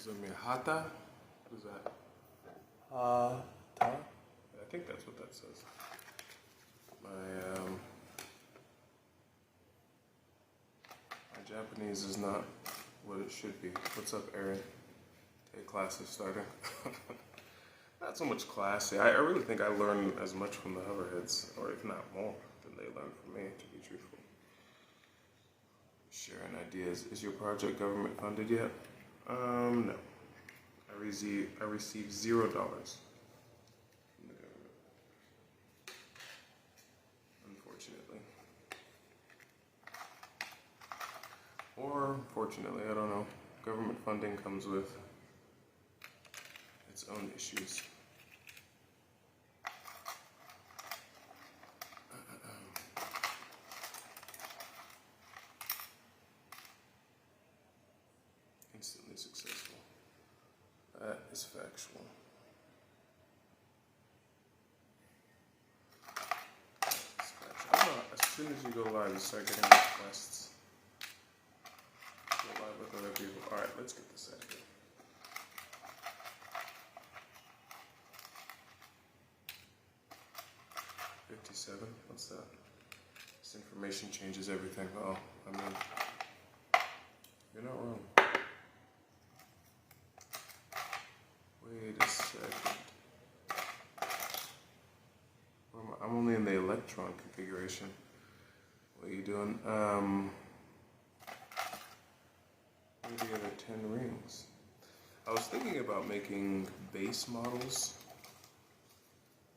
does that mean? Hata? What is that? Hata? I think that's what that says. My Japanese is not what it should be. What's up, Aaron? Hey, class is starting. Not so much class. I really think I learn as much from the hoverheads, or if not more, than they learn from me, to be truthful. Sharing ideas. Is your project government funded yet? No. I received $0 from the government. Unfortunately. Or fortunately, I don't know. Government funding comes with its own issues. Instantly successful. That is factual. I don't know, as soon as you go live, you start getting requests. Go live with other people. Alright, let's get this out of here. $57? What's that? This information changes everything. Oh, I mean, you're not wrong. Wait a second. I'm only in the electron configuration. What are you doing? What are the other 10 rings? I was thinking about making base models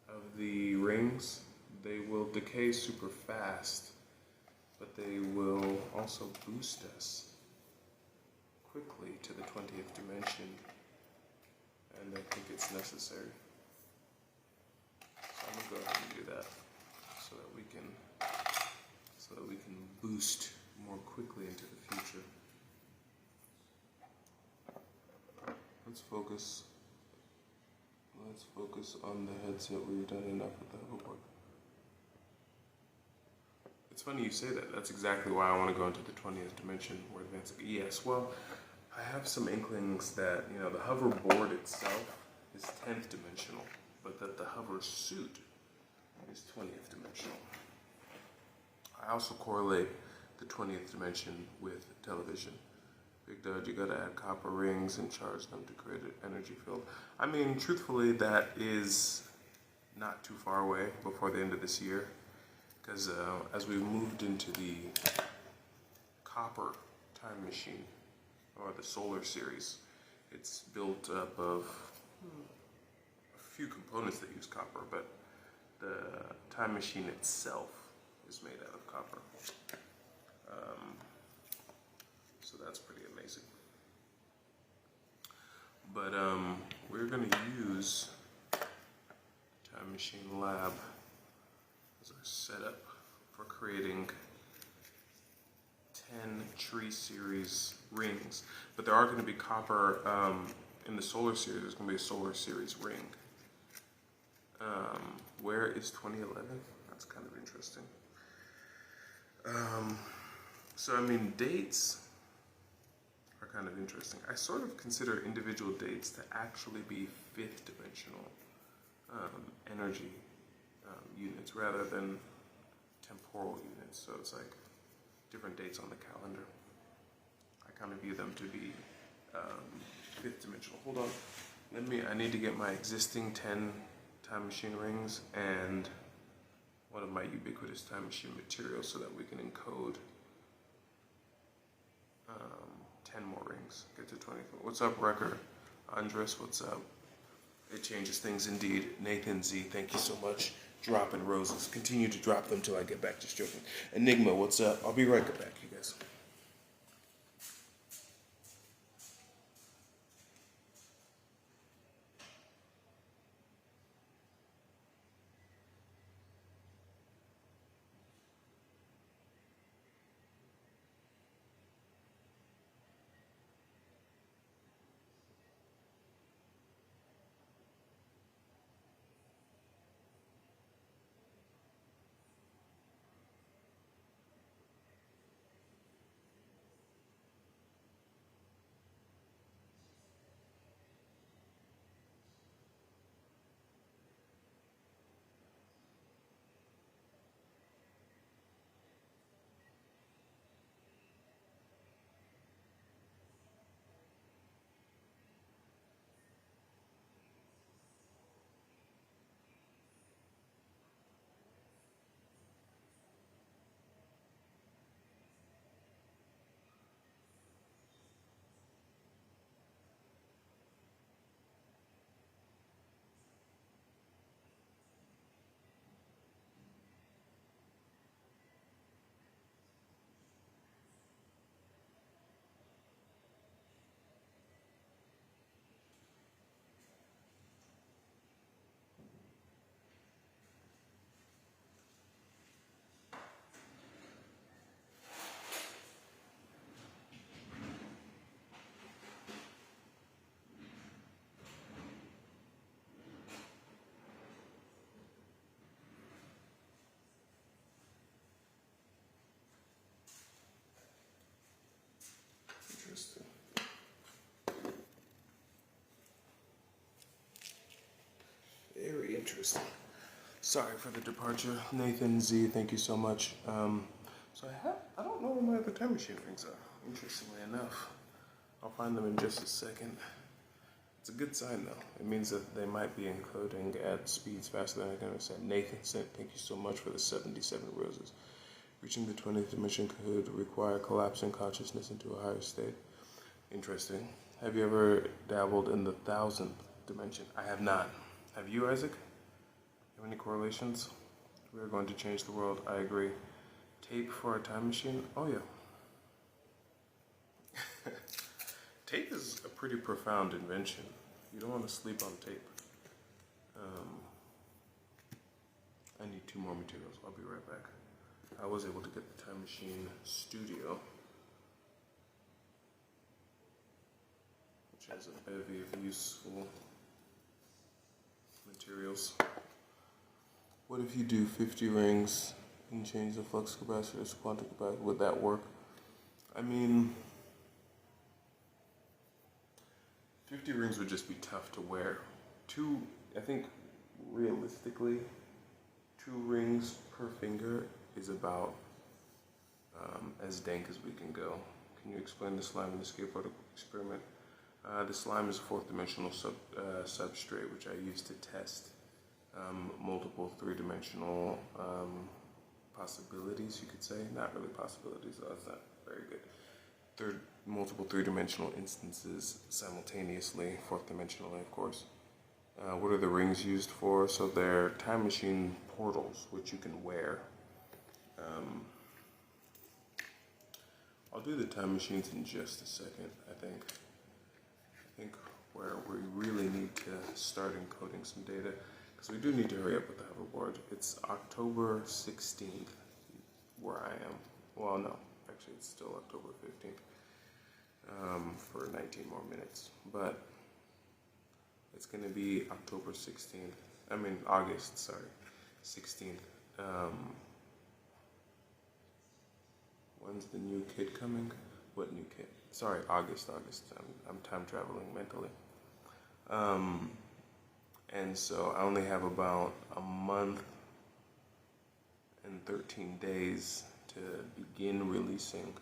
of the rings. They will decay super fast, but they will also boost us quickly to the 20th dimension. And I think it's necessary. So I'm gonna go ahead and do that so that we can boost more quickly into the future. Let's focus on the headset. We've done enough with the hoverboard. It's funny you say that. That's exactly why I want to go into the 20th dimension more advanced. Yes, well, I have some inklings that, you know, the hoverboard itself is 10th dimensional, but that the hover suit is 20th dimensional. I also correlate the 20th dimension with television. Big Dud, you gotta add copper rings and charge them to create an energy field. I mean, truthfully, that is not too far away before the end of this year, because as we moved into the copper time machine, or the solar series, it's built up of a few components that use copper, but the time machine itself is made out of copper. So that's pretty amazing. But we're gonna use Time Machine Lab as our setup for creating 10 tree series rings. But there are gonna be copper in the solar series. There's gonna be a solar series ring. Where is 2011? That's kind of interesting. So I mean, dates are kind of interesting. I sort of consider individual dates to actually be 5th dimensional energy units rather than temporal units. So it's like different dates on the calendar. I kind of view them to be 5th dimensional. Hold on. I need to get my existing 10 time machine rings and one of my ubiquitous time machine materials so that we can encode 10 more rings. Get to 24. What's up, Wrecker? Andres, what's up? It changes things indeed. Nathan Z, thank you so much. Dropping roses. Continue to drop them till I get back to stroking. Enigma, what's up? I'll be right back, you guys. Interesting. Sorry for the departure. Nathan Z, thank you so much. I don't know where my other time machine rings are, interestingly enough. I'll find them in just a second. It's a good sign though. It means that they might be encoding at speeds faster than I can understand. Nathan sent, thank you so much for the 77 roses. Reaching the 20th dimension could require collapsing consciousness into a higher state. Interesting. Have you ever dabbled in the 1000th dimension? I have not. Have you, Isaac? Have any correlations? We are going to change the world. I agree. Tape for a time machine? Oh yeah. Tape is a pretty profound invention. You don't want to sleep on tape. I need 2 more materials. I'll be right back. I was able to get the Time Machine Studio, which has a bevy of useful materials. What if you do 50 rings and change the flux capacitor to quantum capacitor? Would that work? I mean, 50 rings would just be tough to wear. I think realistically, 2 rings per finger is about as dank as we can go. Can you explain the slime in the skateboard experiment? The slime is a 4th dimensional substrate which I use to test multiple 3-dimensional possibilities, you could say. Not really possibilities, that's not very good. Multiple 3-dimensional instances simultaneously, 4th dimensionally, of course. What are the rings used for? So they're time machine portals, which you can wear. I'll do the time machines in just a second, I think. I think where we really need to start encoding some data, because we do need to hurry up with the hoverboard. It's October 16th where I am. Well, no, actually it's still October 15th for 19 more minutes. But it's going to be October 16th. I mean, August, sorry, 16th. When's the new kid coming? What new kid? Sorry, August. I'm time traveling mentally. And so I only have about a month and 13 days to begin releasing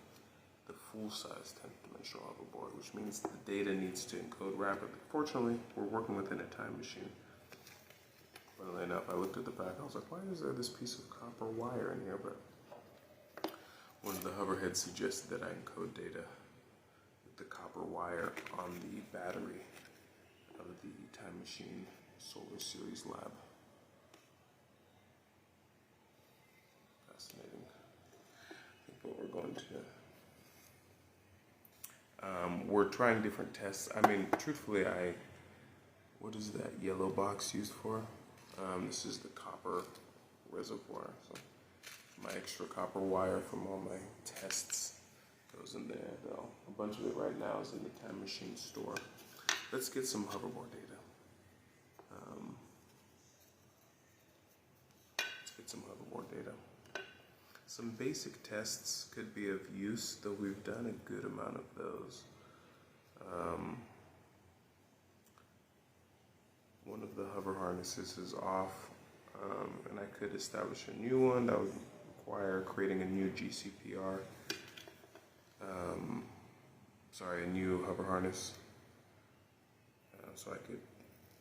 the full-size 10th dimensional hoverboard, which means the data needs to encode rapidly. Fortunately, we're working within a time machine. Funnily enough, I looked at the back, I was like, why is there this piece of copper wire in here? But one of the hoverheads suggested that I encode data with the copper wire on the battery of the Time Machine Solar Series lab. Fascinating. I think what we're going to... we're trying different tests. I mean, truthfully, what is that yellow box used for? This is the copper reservoir. So my extra copper wire from all my tests goes in there, though. A bunch of it right now is in the Time Machine store. Let's get some hoverboard data. Let's get some hoverboard data. Some basic tests could be of use, though we've done a good amount of those. One of the hover harnesses is off, and I could establish a new one. That would require creating a new GCPR. Sorry, a new hover harness. So I could,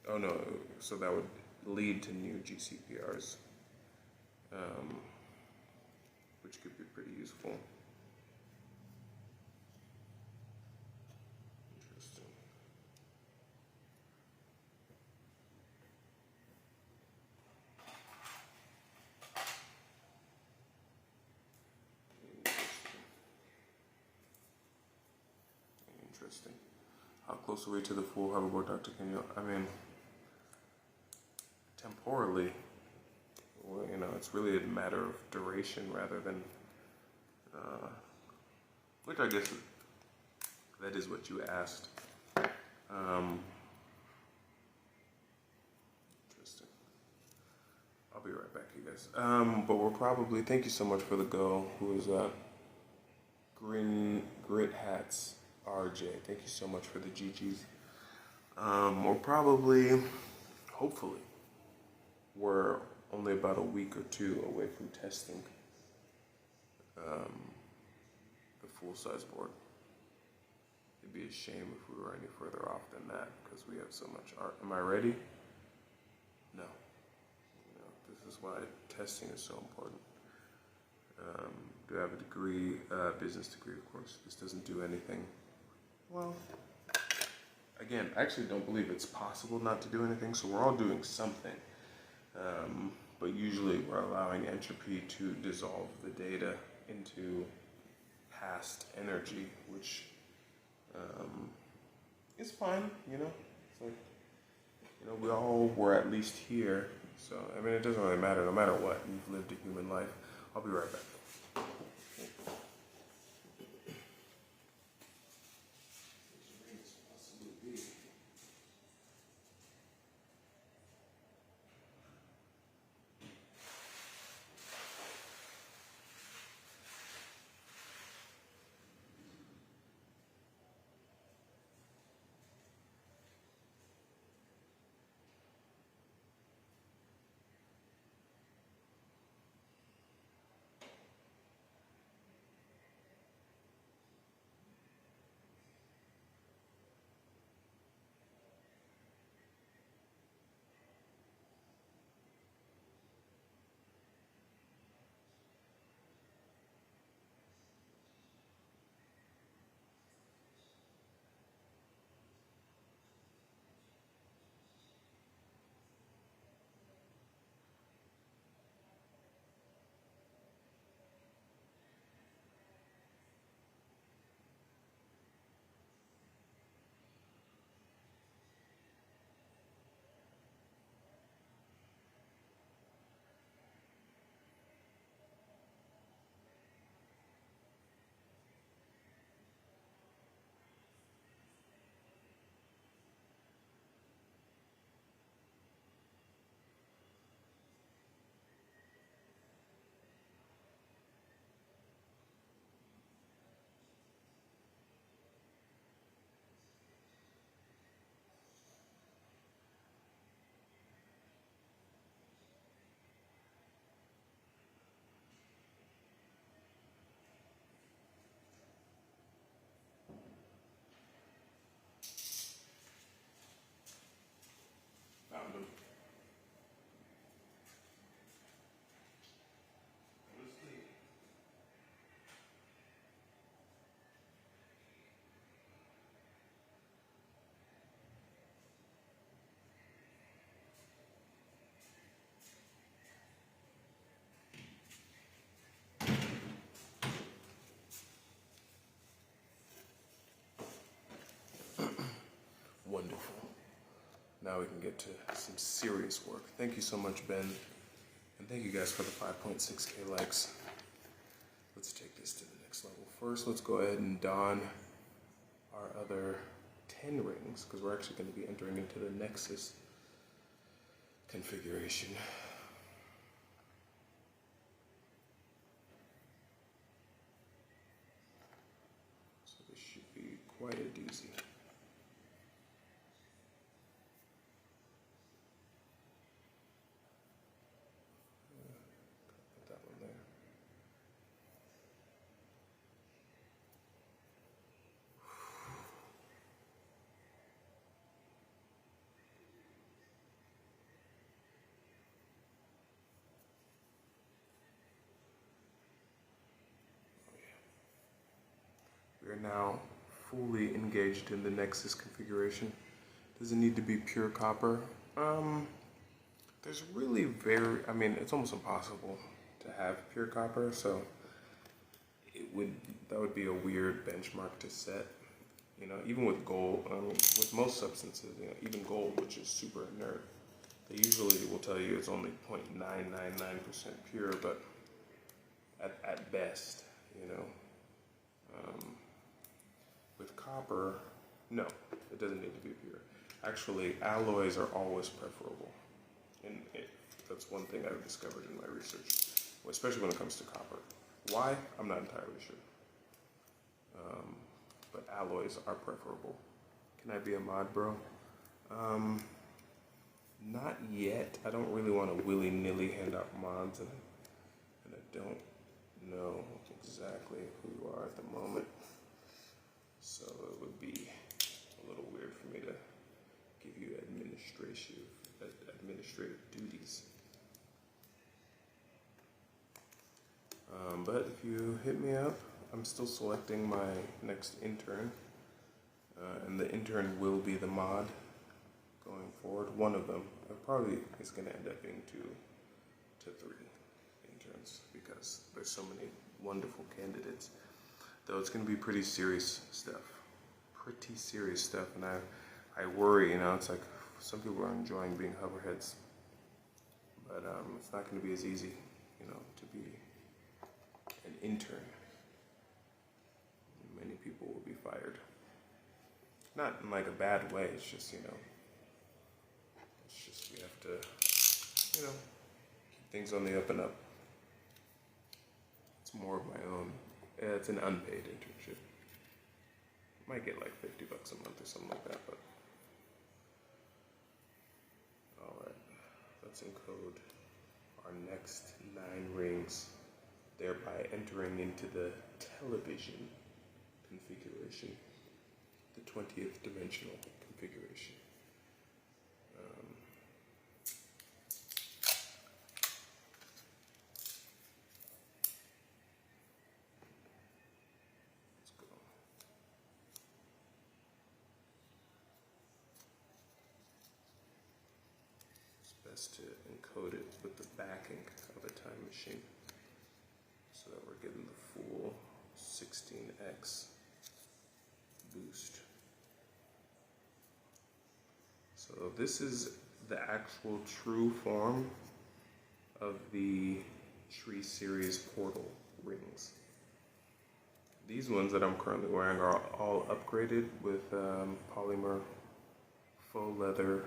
oh no, so that would lead to new GCPRs, which could be pretty useful. Interesting. Interesting. How close are we to the full hoverboard, Dr. Kenyo? I mean, temporally, well, you know, it's really a matter of duration rather than, which I guess that is what you asked. Interesting. I'll be right back, you guys. But we're probably, thank you so much for the go. Who is that? Grit Hats RJ. Thank you so much for the GGs. We're probably, hopefully, we're only about a week or two away from testing the full-size board. It'd be a shame if we were any further off than that because we have so much art. Am I ready? No. This is why testing is so important. Do I have a degree, business degree, of course. This doesn't do anything. Well, again, I actually don't believe it's possible not to do anything, so we're all doing something. But usually we're allowing entropy to dissolve the data into past energy, which is fine, you know? It's like, you know, we all were at least here, so, I mean, it doesn't really matter, no matter what. You've lived a human life. I'll be right back. Wonderful. Now we can get to some serious work. Thank you so much, Ben. And thank you guys for the 5.6K likes. Let's take this to the next level. First, let's go ahead and don our other 10 rings, because we're actually going to be entering into the Nexus configuration. So this should be quite a doozy. Put that one there. We are now fully engaged in the Nexus configuration. Does it need to be pure copper? There's really it's almost impossible to have pure copper, so that would be a weird benchmark to set. You know, even with gold, with most substances, you know, even gold, which is super inert, they usually will tell you it's only 0.999% pure, but at best, you know. With copper, no, it doesn't need to be pure. Actually, alloys are always preferable. And that's one thing I've discovered in my research, especially when it comes to copper. Why? I'm not entirely sure. But alloys are preferable. Can I be a mod, bro? Not yet. I don't really want to willy-nilly hand out mods, and I don't know exactly who you are at the moment. So it would be a little weird for me to give you administrative duties. But if you hit me up, I'm still selecting my next intern, and the intern will be the mod going forward. One of them probably is going to end up being 2 to 3 interns because there's so many wonderful candidates. Though it's going to be pretty serious stuff, and I worry, it's like some people are enjoying being hoverheads, but it's not going to be as easy, to be an intern. Many people will be fired. Not in like a bad way, it's just, we have to, keep things on the up and up. It's more of my own, it's an unpaid internship. Might get like $50 a month or something like that, but. Alright, let's encode our next 9 rings, thereby entering into the television configuration, the 20th dimensional configuration. Let's go. It's best to encode it with the backing of a time machine so that we're getting the full 16x boost. So this is the actual true form of the Tree Series portal rings. These ones that I'm currently wearing are all upgraded with polymer, faux leather,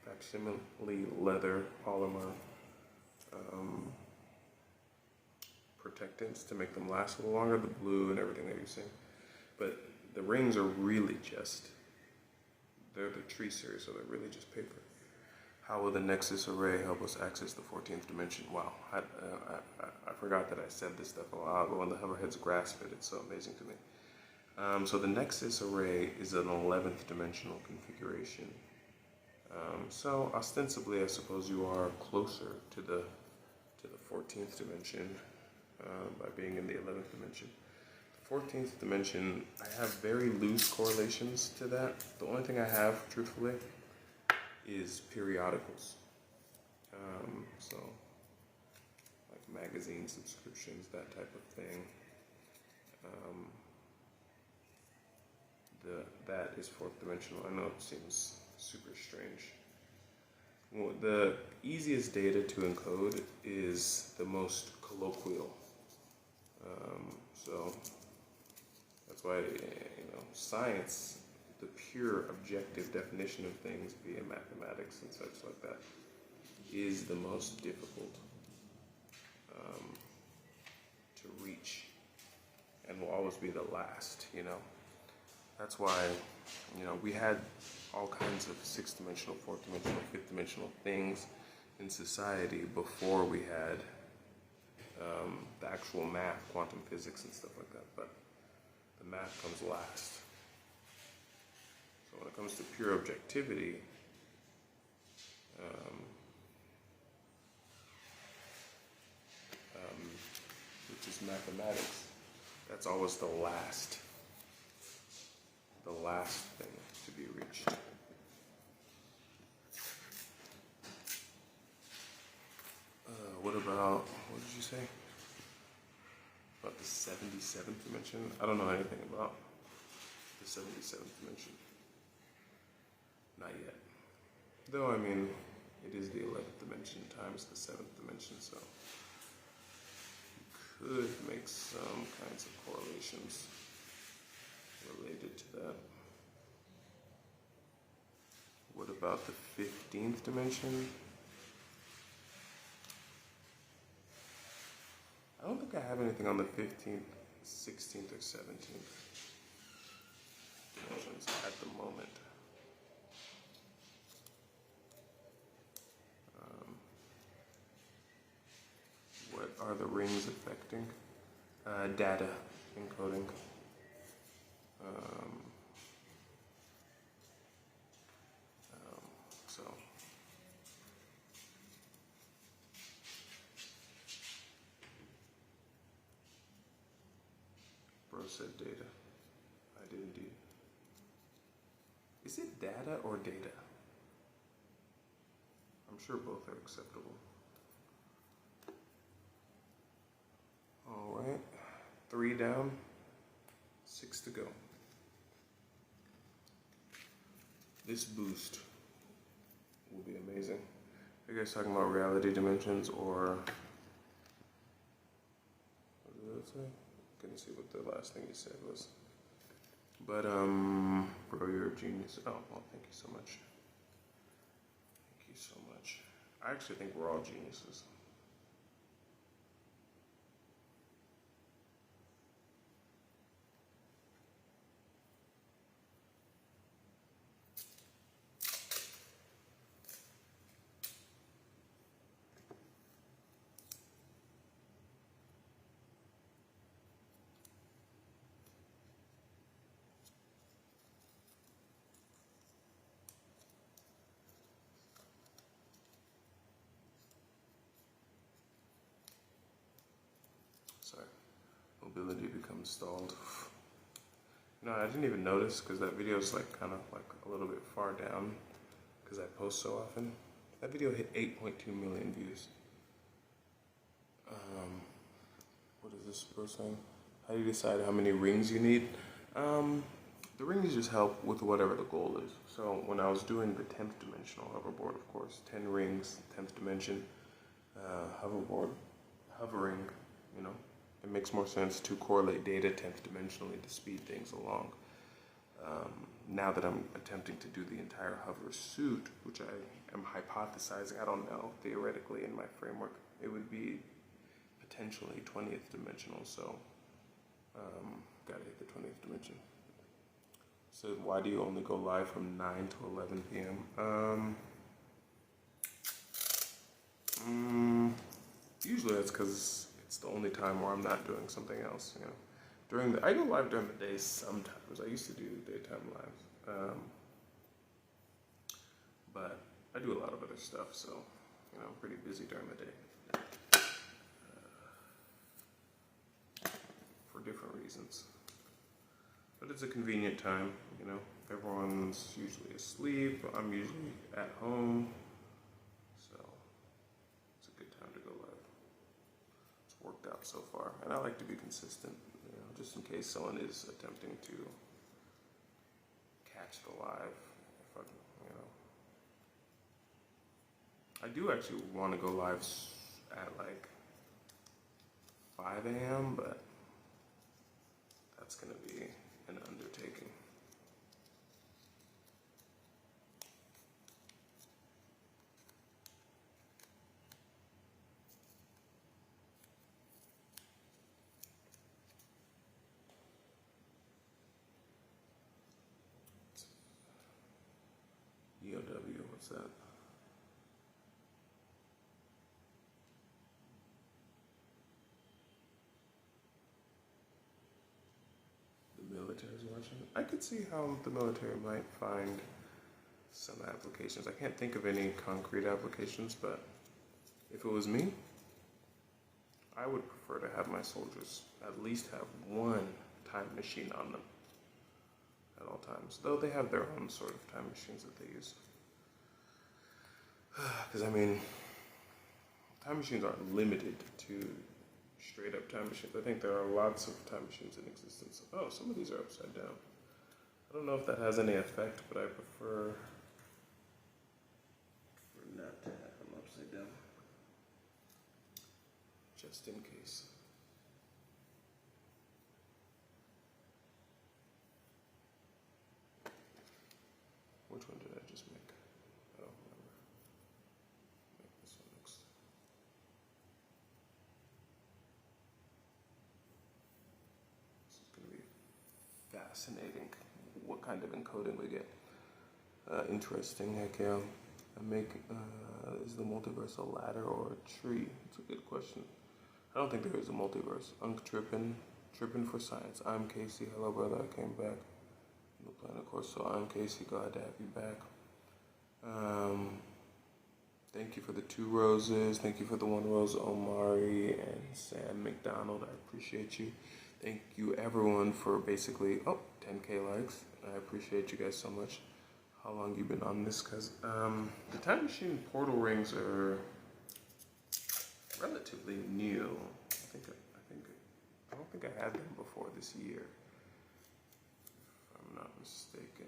facsimile leather, polymer protectants to make them last a little longer, the blue and everything that you're seeing. But the rings are really they're the Tree Series, so they're really just paper. How will the Nexus array help us access the 14th dimension? Wow, I forgot that I said this stuff a while ago. When the hoverheads grasp it, it's so amazing to me. So the Nexus array is an 11th dimensional configuration. So ostensibly, I suppose you are closer to the 14th dimension by being in the 11th dimension. 14th dimension, I have very loose correlations to that. The only thing I have, truthfully, is periodicals. So, like magazine subscriptions, that type of thing. That is 4th dimensional. I know it seems super strange. Well, the easiest data to encode is the most colloquial. So that's why, science, the pure objective definition of things via mathematics and such like that, is the most difficult to reach and will always be the last, That's why, we had all kinds of 6th dimensional, 4th dimensional, 5th dimensional things in society before we had the actual math, quantum physics and stuff like that, but the math comes last. So when it comes to pure objectivity, which is mathematics, that's always the last thing to be reached. What did you say? About the 77th dimension? I don't know anything about the 77th dimension. Not yet. Though, it is the 11th dimension times the 7th dimension, so you could make some kinds of correlations related to that. What about the 15th dimension? I don't think I have anything on the 15th, 16th, or 17th dimensions at the moment. are the rings affecting? Data encoding. So bro said data. I did indeed. Is it data or data? I'm sure both are acceptable. All right, 3 down, 6 to go. This boost will be amazing. Are you guys talking about reality dimensions or what did that say? Couldn't see what the last thing you said was. But bro, you're a genius. Oh well, thank you so much. Thank you so much. I actually think we're all geniuses. Sorry, mobility becomes stalled. No, I didn't even notice because that video is like kind of like a little bit far down because I post so often. That video hit 8.2 million views. What is this bro saying? How do you decide how many rings you need? The rings just help with whatever the goal is. So when I was doing the 10th dimensional hoverboard, of course, 10 rings, 10th dimension, hoverboard, hovering, you know, it makes more sense to correlate data 10th dimensionally to speed things along. Now that I'm attempting to do the entire hover suit, which I am hypothesizing, I don't know, theoretically in my framework, it would be potentially 20th dimensional, so gotta hit the 20th dimension. So why do you only go live from 9 to 11 p.m.? Usually that's because it's the only time where I'm not doing something else, you know. I go live during the day sometimes. I used to do daytime lives. But I do a lot of other stuff, so, you know, I'm pretty busy during the day. For different reasons. But it's a convenient time, you know. Everyone's usually asleep. I'm usually at home. So it's a good time to go live. It's worked out so far. And I like to be consistent, you know, just in case someone is attempting to catch the live. If I, you know. I do actually want to go live at like 5 a.m., but that's going to be an undertaking. EOW, what's that? The military's watching. I could see how the military might find some applications. I can't think of any concrete applications, but if it was me, I would prefer to have my soldiers at least have one time machine on them at all times. Though they have their own sort of time machines that they use. Because, I mean, time machines aren't limited to straight up time machines. I think there are lots of time machines in existence. Oh, some of these are upside down. I don't know if that has any effect, but I prefer not to have them upside down. Just in case. Which one did I just make? I don't remember. Make this one next. This is going to be fascinating. What kind of encoding we get. Interesting. Heck yeah. Is the multiverse a ladder or a tree? It's a good question. I don't think there is a multiverse. Trippin' for science. I'm Casey. Hello, brother. I came back from the planet course. So I'm Casey. Glad to have you back. Thank you for the 2 roses. Thank you for the 1 rose, Omari and Sam McDonald. I appreciate you. Thank you, everyone, for basically 10K likes. I appreciate you guys so much. How long you been on this? Because the Time Machine portal rings are relatively new. I don't think I had them before this year, if I'm not mistaken.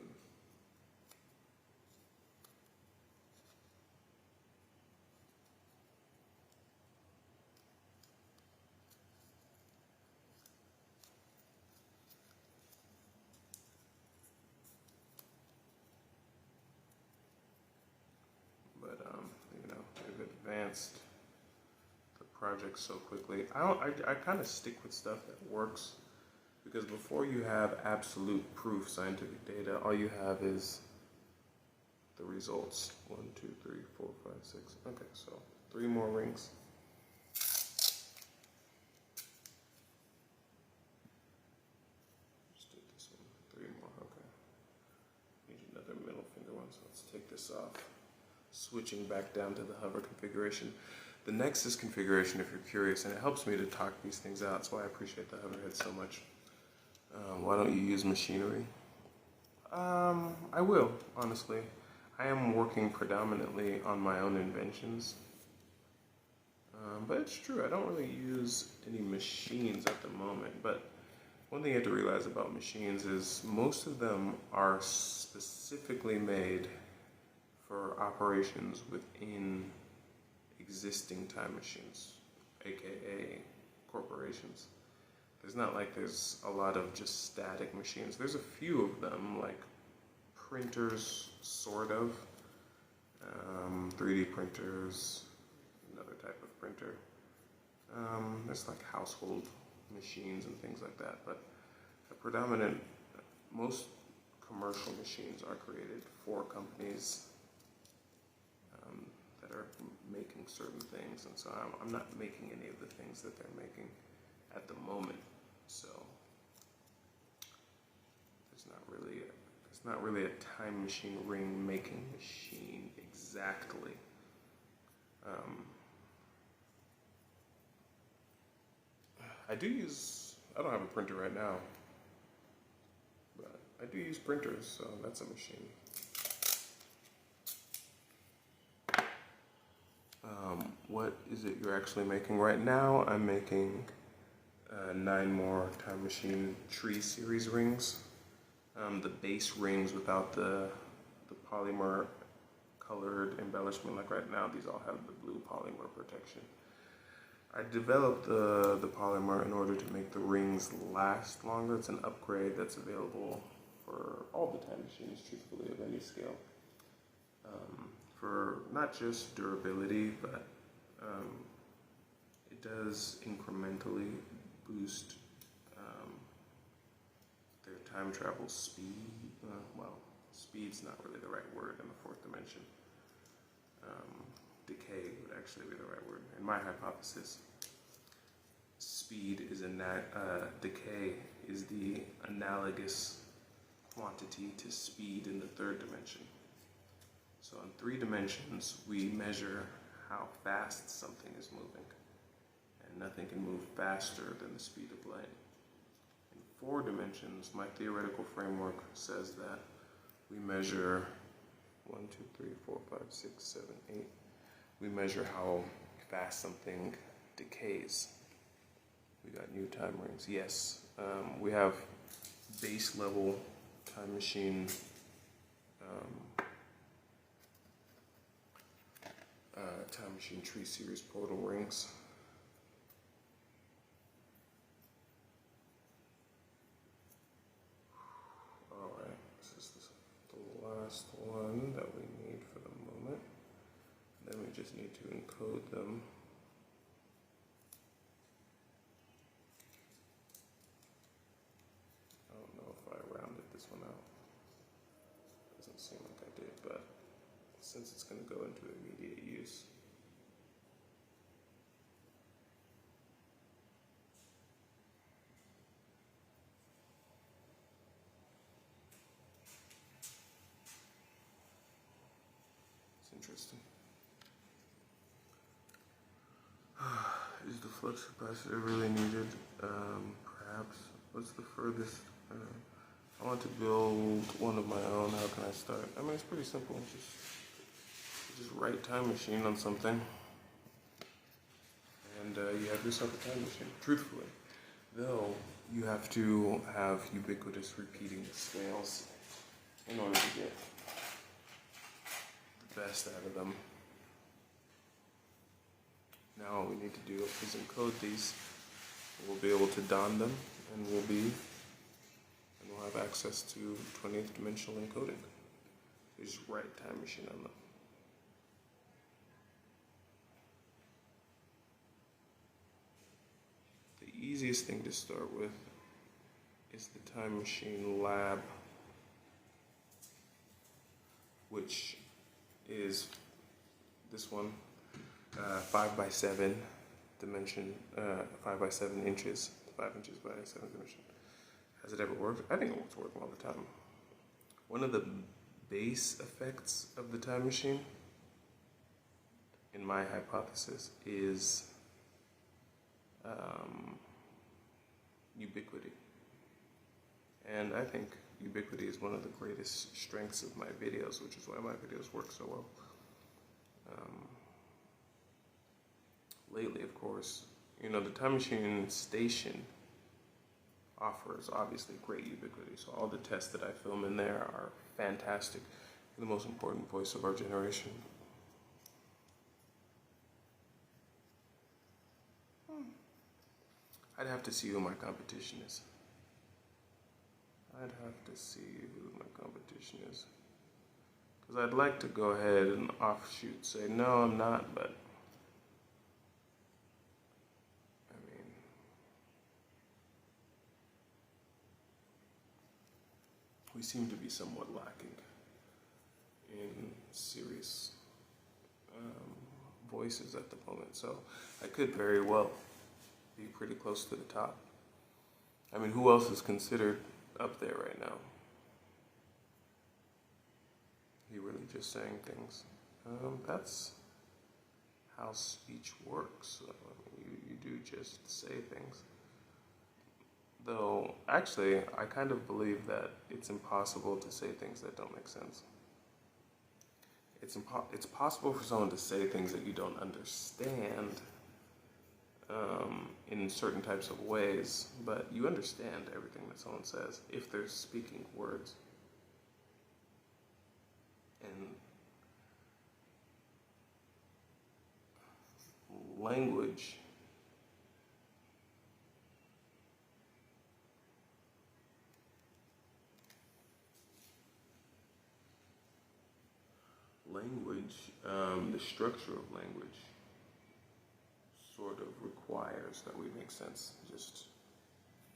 But they've advanced project so quickly. I kind of stick with stuff that works, because before you have absolute proof, scientific data, all you have is the results. 1, 2, 3, 4, 5, 6. Okay, so 3 more rings. Just did this one. 3 more. Okay. Need another middle finger one, so let's take this off. Switching back down to the hover configuration. The Nexus configuration, if you're curious, and it helps me to talk these things out, that's why I appreciate the Hoverhead so much. Why don't you use machinery? I will, honestly. I am working predominantly on my own inventions. But it's true, I don't really use any machines at the moment. But one thing you have to realize about machines is most of them are specifically made for operations within existing time machines, aka corporations. There's not like there's a lot of just static machines. There's a few of them, like printers, sort of. 3D printers, another type of printer. There's like household machines and things like that, but most commercial machines are created for companies that are making certain things, and so I'm not making any of the things that they're making at the moment. So there's not really a time machine ring making machine exactly. I don't have a printer right now, but I do use printers, so that's a machine. What is it you're actually making right now? I'm making 9 more Time Machine Tree Series rings. The base rings without the polymer colored embellishment, like right now, these all have the blue polymer protection. I developed the polymer in order to make the rings last longer. It's an upgrade that's available for all the time machines, truthfully, of any scale. For not just durability, but it does incrementally boost their time travel speed. Well, speed's not really the right word in the 4th dimension. Decay would actually be the right word. In my hypothesis, decay is the analogous quantity to speed in the 3rd dimension. So in 3 dimensions, we measure how fast something is moving, and nothing can move faster than the speed of light. In 4 dimensions, my theoretical framework says that we measure 1, 2, 3, 4, 5, 6, 7, 8. We measure how fast something decays. We got new time rings. Yes, we have base level time machine Time Machine Tree Series portal rings. Alright, this is the last one that we need for the moment. Then we just need to encode them. I don't know if I rounded this one out. Doesn't seem like I did, but since it's going to go into immediate use, interesting. Is the flux capacitor really needed? Perhaps. What's the furthest? I want to build one of my own. How can I start? I mean, it's pretty simple. Just write time machine on something, and you have yourself a time machine. Truthfully, though, you have to have ubiquitous repeating scales in order to get the best out of them. Now all we need to do is encode these. We'll be able to don them, and we'll have access to 20th dimensional encoding. You just write time machine on them. The easiest thing to start with is the time machine lab, which is this one, 5 by 7 dimension, 5 by 7 inches, 5 inches by 7 dimension. Has it ever worked? I think it's working all the time. One of the base effects of the time machine, in my hypothesis, is ubiquity. And I think ubiquity is one of the greatest strengths of my videos, which is why my videos work so well. Lately, of course, you know, the time machine station offers obviously great ubiquity. So all the tests that I film in there are fantastic. The most important voice of our generation. I'd have to see who my competition is. I'd have to see who my competition is. Because I'd like to go ahead and offshoot say, no, I'm not, but I mean, we seem to be somewhat lacking in serious voices at the moment. So I could very well be pretty close to the top. I mean, who else is considered up there right now? You really just saying things. That's how speech works. So, I mean, you do just say things. Though, actually, I kind of believe that it's impossible to say things that don't make sense. It's possible for someone to say things that you don't understand in certain types of ways, but you understand everything that someone says if they're speaking words. And language the structure of language sort of requires that we make sense just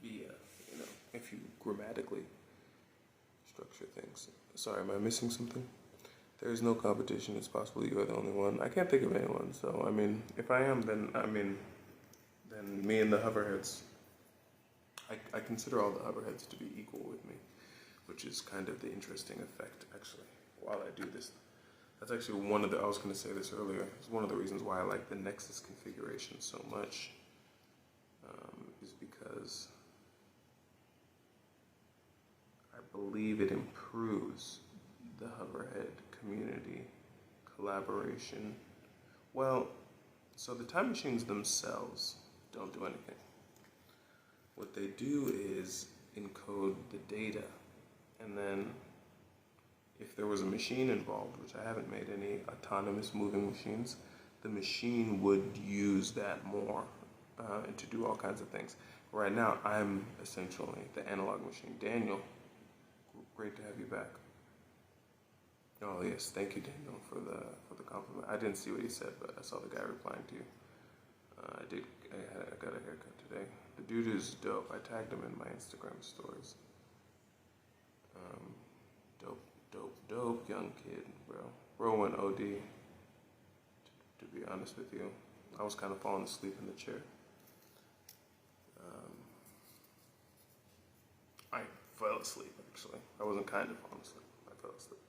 via, you know, if you grammatically structure things. Sorry, am I missing something? There is no competition. It's possible you are the only one. I can't think of anyone. So, I mean, if I am, then me and the hoverheads, I consider all the hoverheads to be equal with me, which is kind of the interesting effect, actually, while I do this. That's actually one of the, I was going to say this earlier, it's one of the reasons why I like the Nexus configuration so much, is because I believe it improves the hoverhead community collaboration. Well, so the time machines themselves don't do anything. What they do is encode the data, and then if there was a machine involved, which I haven't made any autonomous moving machines, the machine would use that more and to do all kinds of things. Right now, I'm essentially the analog machine. Daniel, great to have you back. Oh yes, thank you, Daniel, for the compliment. I didn't see what he said, but I saw the guy replying to you. I got a haircut today. The dude is dope. I tagged him in my Instagram stories. Dope young kid, bro. Bro went OD, to be honest with you. I was kind of falling asleep in the chair. I fell asleep, actually. I wasn't kind of falling asleep. I fell asleep.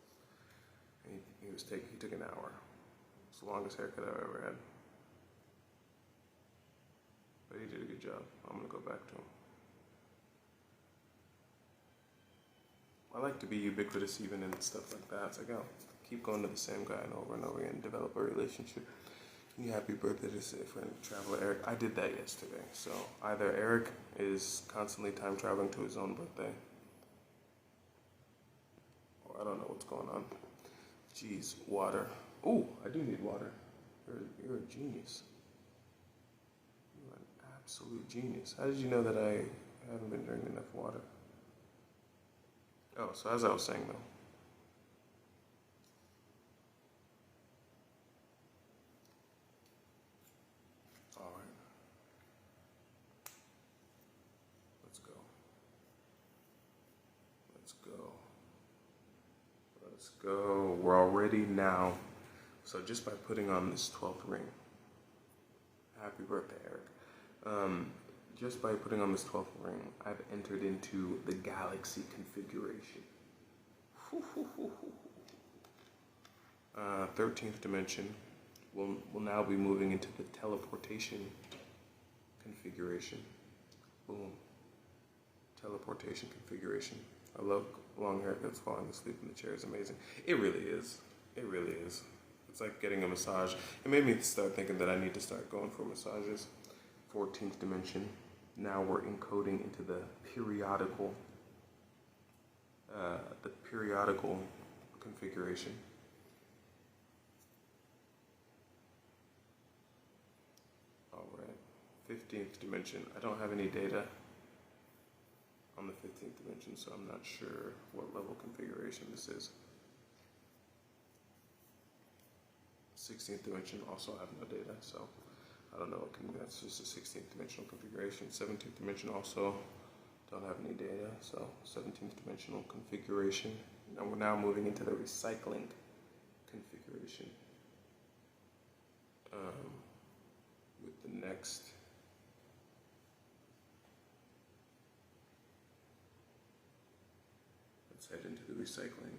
He took an hour. It's the longest haircut I've ever had. But he did a good job. I'm gonna go back to him. I like to be ubiquitous even in stuff like that. It's like, oh, keep going to the same guy and over again, develop a relationship. Happy birthday to say friend traveler Eric. I did that yesterday. So either Eric is constantly time traveling to his own birthday, or I don't know what's going on. Jeez, water. Oh, I do need water. You're a genius. You're an absolute genius. How did you know that I haven't been drinking enough water? Oh, so as I was saying though. Let's go. We're already now. So just by putting on this 12th ring, happy birthday, Eric. Just by putting on this 12th ring, I've entered into the galaxy configuration. 13th dimension. We'll now be moving into the teleportation configuration. Boom. Teleportation configuration. I love long haircuts, falling asleep in the chair is amazing. It really is. It really is. It's like getting a massage. It made me start thinking that I need to start going for massages. 14th dimension. Now we're encoding into the periodical configuration. All right. 15th dimension. I don't have any data on the 15th dimension, so I'm not sure what level configuration this is. 16th dimension, also have no data, so I don't know what that's just a 16th dimensional configuration. 17th dimension, also don't have any data, so 17th dimensional configuration. And we're now moving into the recycling configuration with the next. Let's head into the recycling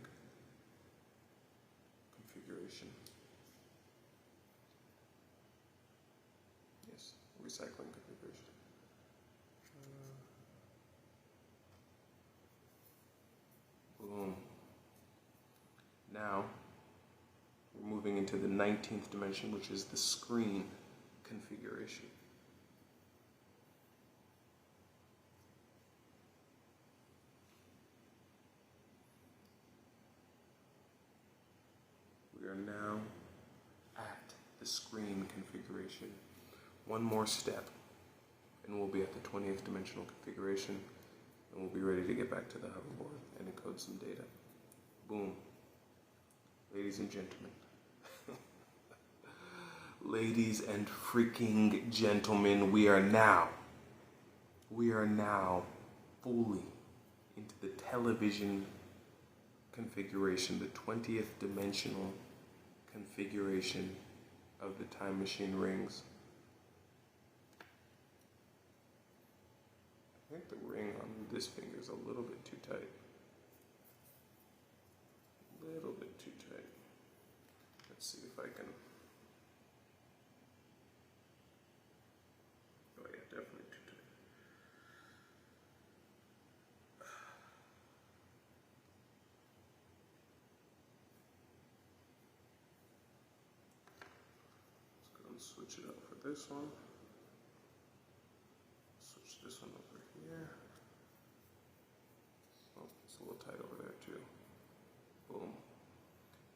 configuration. Yes, recycling configuration. Boom. Now, we're moving into the 19th dimension, which is the screen configuration. We are now at the screen configuration. One more step, and we'll be at the 20th dimensional configuration, and we'll be ready to get back to the hoverboard and encode some data. Boom. Ladies and gentlemen. Ladies and freaking gentlemen, we are now fully into the television configuration, the 20th dimensional configuration of the time machine rings. I think the ring on this finger is a little bit too tight. A little bit too tight. Let's see if I can. Oh yeah, definitely too tight. Let's go and switch it up for this one. Switch this one over here. Oh, it's a little tight over there too. Boom.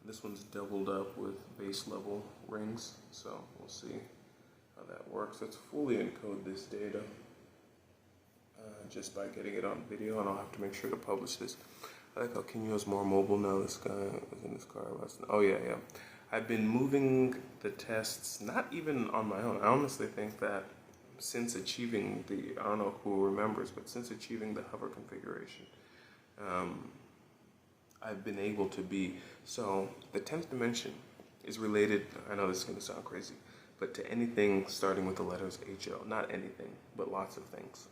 And this one's doubled up with base level rings, so we'll see how that works. Let's fully encode this data just by getting it on video, and I'll have to make sure to publish this. I like how Kenyo's more mobile now. This guy was in his car last night. Oh yeah. I've been moving the tests, not even on my own. I honestly think that since achieving I don't know who remembers, but since achieving the hover configuration, I've been able to be, so the 10th dimension is related, I know this is going to sound crazy, but to anything starting with the letters HO. Not anything, but lots of things.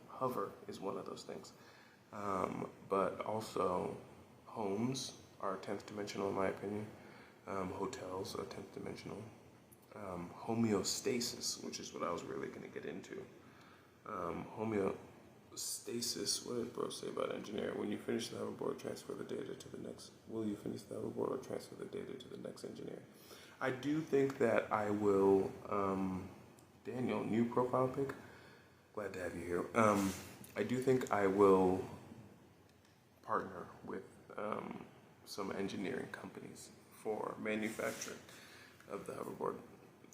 Hover is one of those things. But also homes are 10th dimensional in my opinion. Hotels are 10th dimensional. Homeostasis, which is what I was really going to get into. Homeostasis, what did bro say about engineering? When you finish the hoverboard, transfer the data to the next. Will you finish the hoverboard or transfer the data to the next engineer? I do think that I will. Daniel, new profile pic. Glad to have you here. I do think I will partner with some engineering companies for manufacturing of the hoverboard.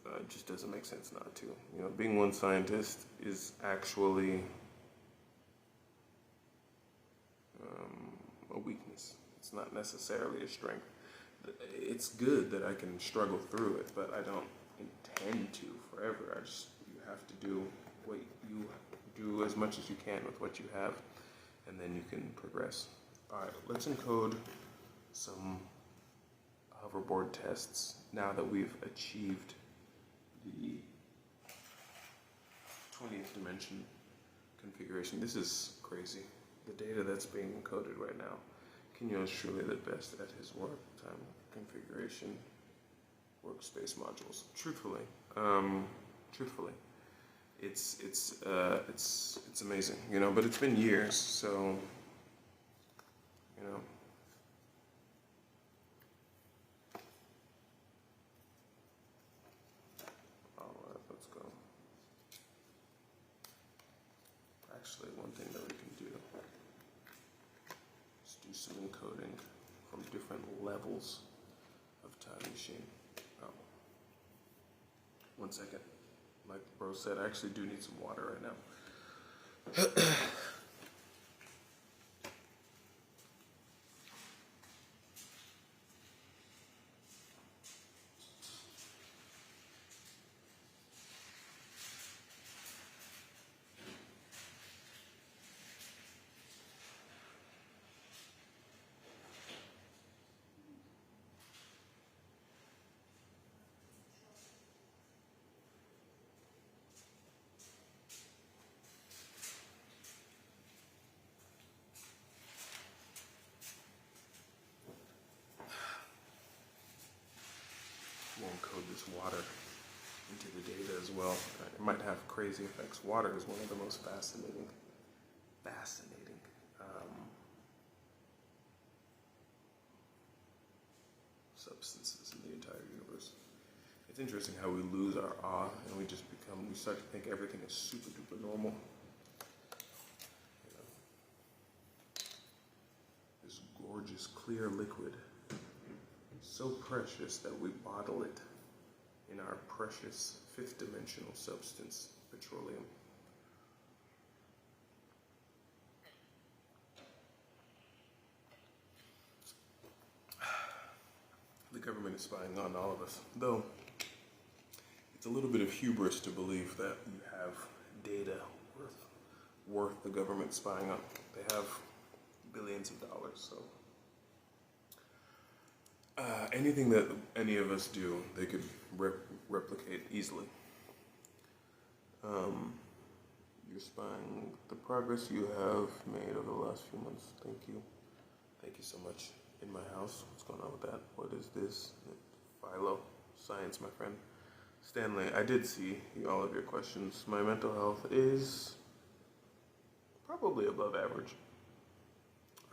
It just doesn't make sense not to. You know, being one scientist is actually a weakness. It's not necessarily a strength. It's good that I can struggle through it, but I don't intend to forever. You have to do what you do as much as you can with what you have, and then you can progress. All right, let's encode some hoverboard tests now that we've achieved the 20th dimension configuration. This is crazy. The data that's being encoded right now. Kenyo is surely the best at his work. Time configuration, workspace modules. Truthfully, it's amazing, you know. But it's been years, so you know. All right, let's go. Actually, one thing that we can do is do some encoding from different levels of time machine. Oh. One second. Like bro said, I actually do need some water right now. We'll encode this water into the data as well. It might have crazy effects. Water is one of the most fascinating substances in the entire universe. It's interesting how we lose our awe and we start to think everything is super duper normal. You know, this gorgeous clear liquid, so precious that we bottle it in our precious fifth dimensional substance, petroleum. The government is spying on all of us, though it's a little bit of hubris to believe that you have data worth the government spying on. They have billions of dollars, so anything that any of us do, they could replicate easily. You're spying the progress you have made over the last few months. Thank you. Thank you so much. In my house, what's going on with that? What is this? Philo, science, my friend. Stanley, I did see all of your questions. My mental health is probably above average.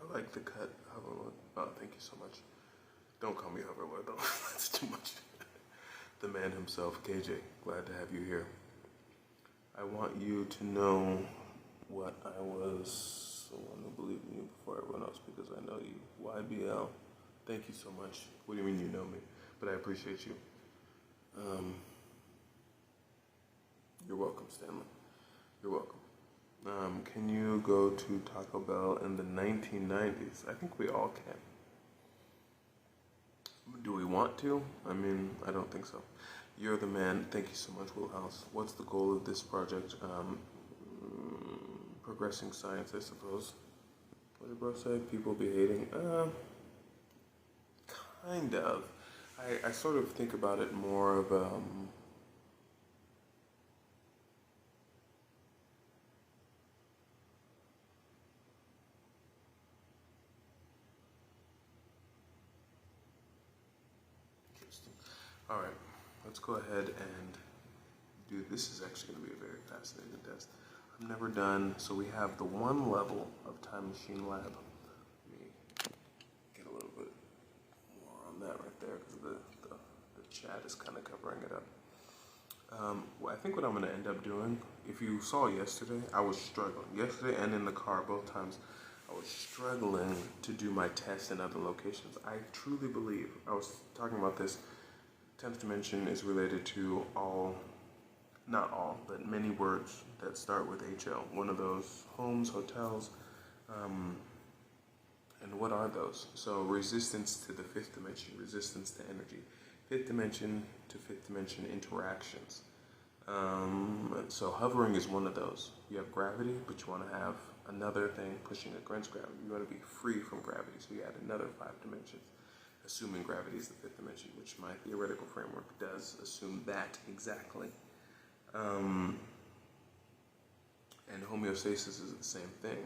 I like the cut. Oh, thank you so much. Don't call me Hoverboard though. That's too much. The man himself, KJ. Glad to have you here. I want you to know what I was the one who believed in you before everyone else because I know you. YBL. Thank you so much. What do you mean you know me? But I appreciate you. You're welcome, Stanley. You're welcome. Can you go to Taco Bell in the 1990s? I think we all can. Do we want to? I mean, I don't think so. You're the man. Thank you so much, Will House. What's the goal of this project? Progressing science, I suppose. What did bro say? People be hating? Kind of. I sort of think about it more of All right, let's go ahead and do, this is actually going to be a very fascinating test. I've never done, so we have the one level of Time Machine Lab. Let me get a little bit more on that right there because the chat is kind of covering it up. Well, I think what I'm going to end up doing, if you saw yesterday, I was struggling. Yesterday and in the car, both times, I was struggling to do my test in other locations. I truly believe, I was talking about this, 10th dimension is related to all, not all, but many words that start with HL. One of those, homes, hotels, and what are those? So resistance to the 5th dimension, resistance to energy. 5th dimension to 5th dimension interactions. So hovering is one of those. You have gravity, but you want to have another thing pushing against gravity. You want to be free from gravity, so you add another 5 dimensions, assuming gravity is the 5th dimension, which my theoretical framework does assume that exactly. And homeostasis is the same thing.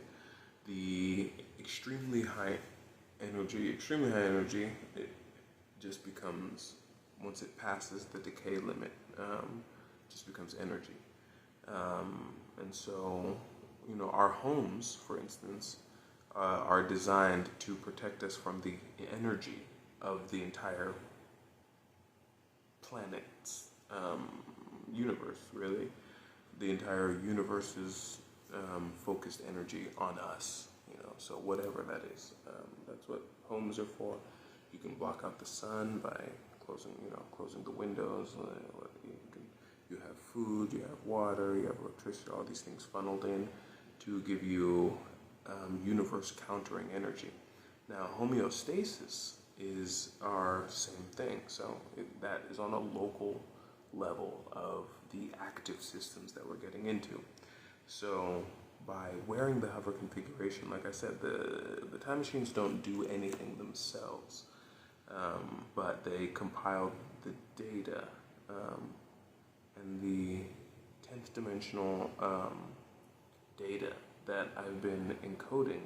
The extremely high energy, it just becomes, once it passes the decay limit, just becomes energy. And so, you know, our homes, for instance, are designed to protect us from the energy of the entire planet's universe, really. The entire universe's focused energy on us, you know, so whatever that is. That's what homes are for. You can block out the sun by closing the windows. You have food, you have water, you have electricity, all these things funneled in to give you universe countering energy. Now, homeostasis is our same thing. So that is on a local level of the active systems that we're getting into. So by wearing the hover configuration, like I said, the time machines don't do anything themselves, but they compile the data, and the 10th dimensional data that I've been encoding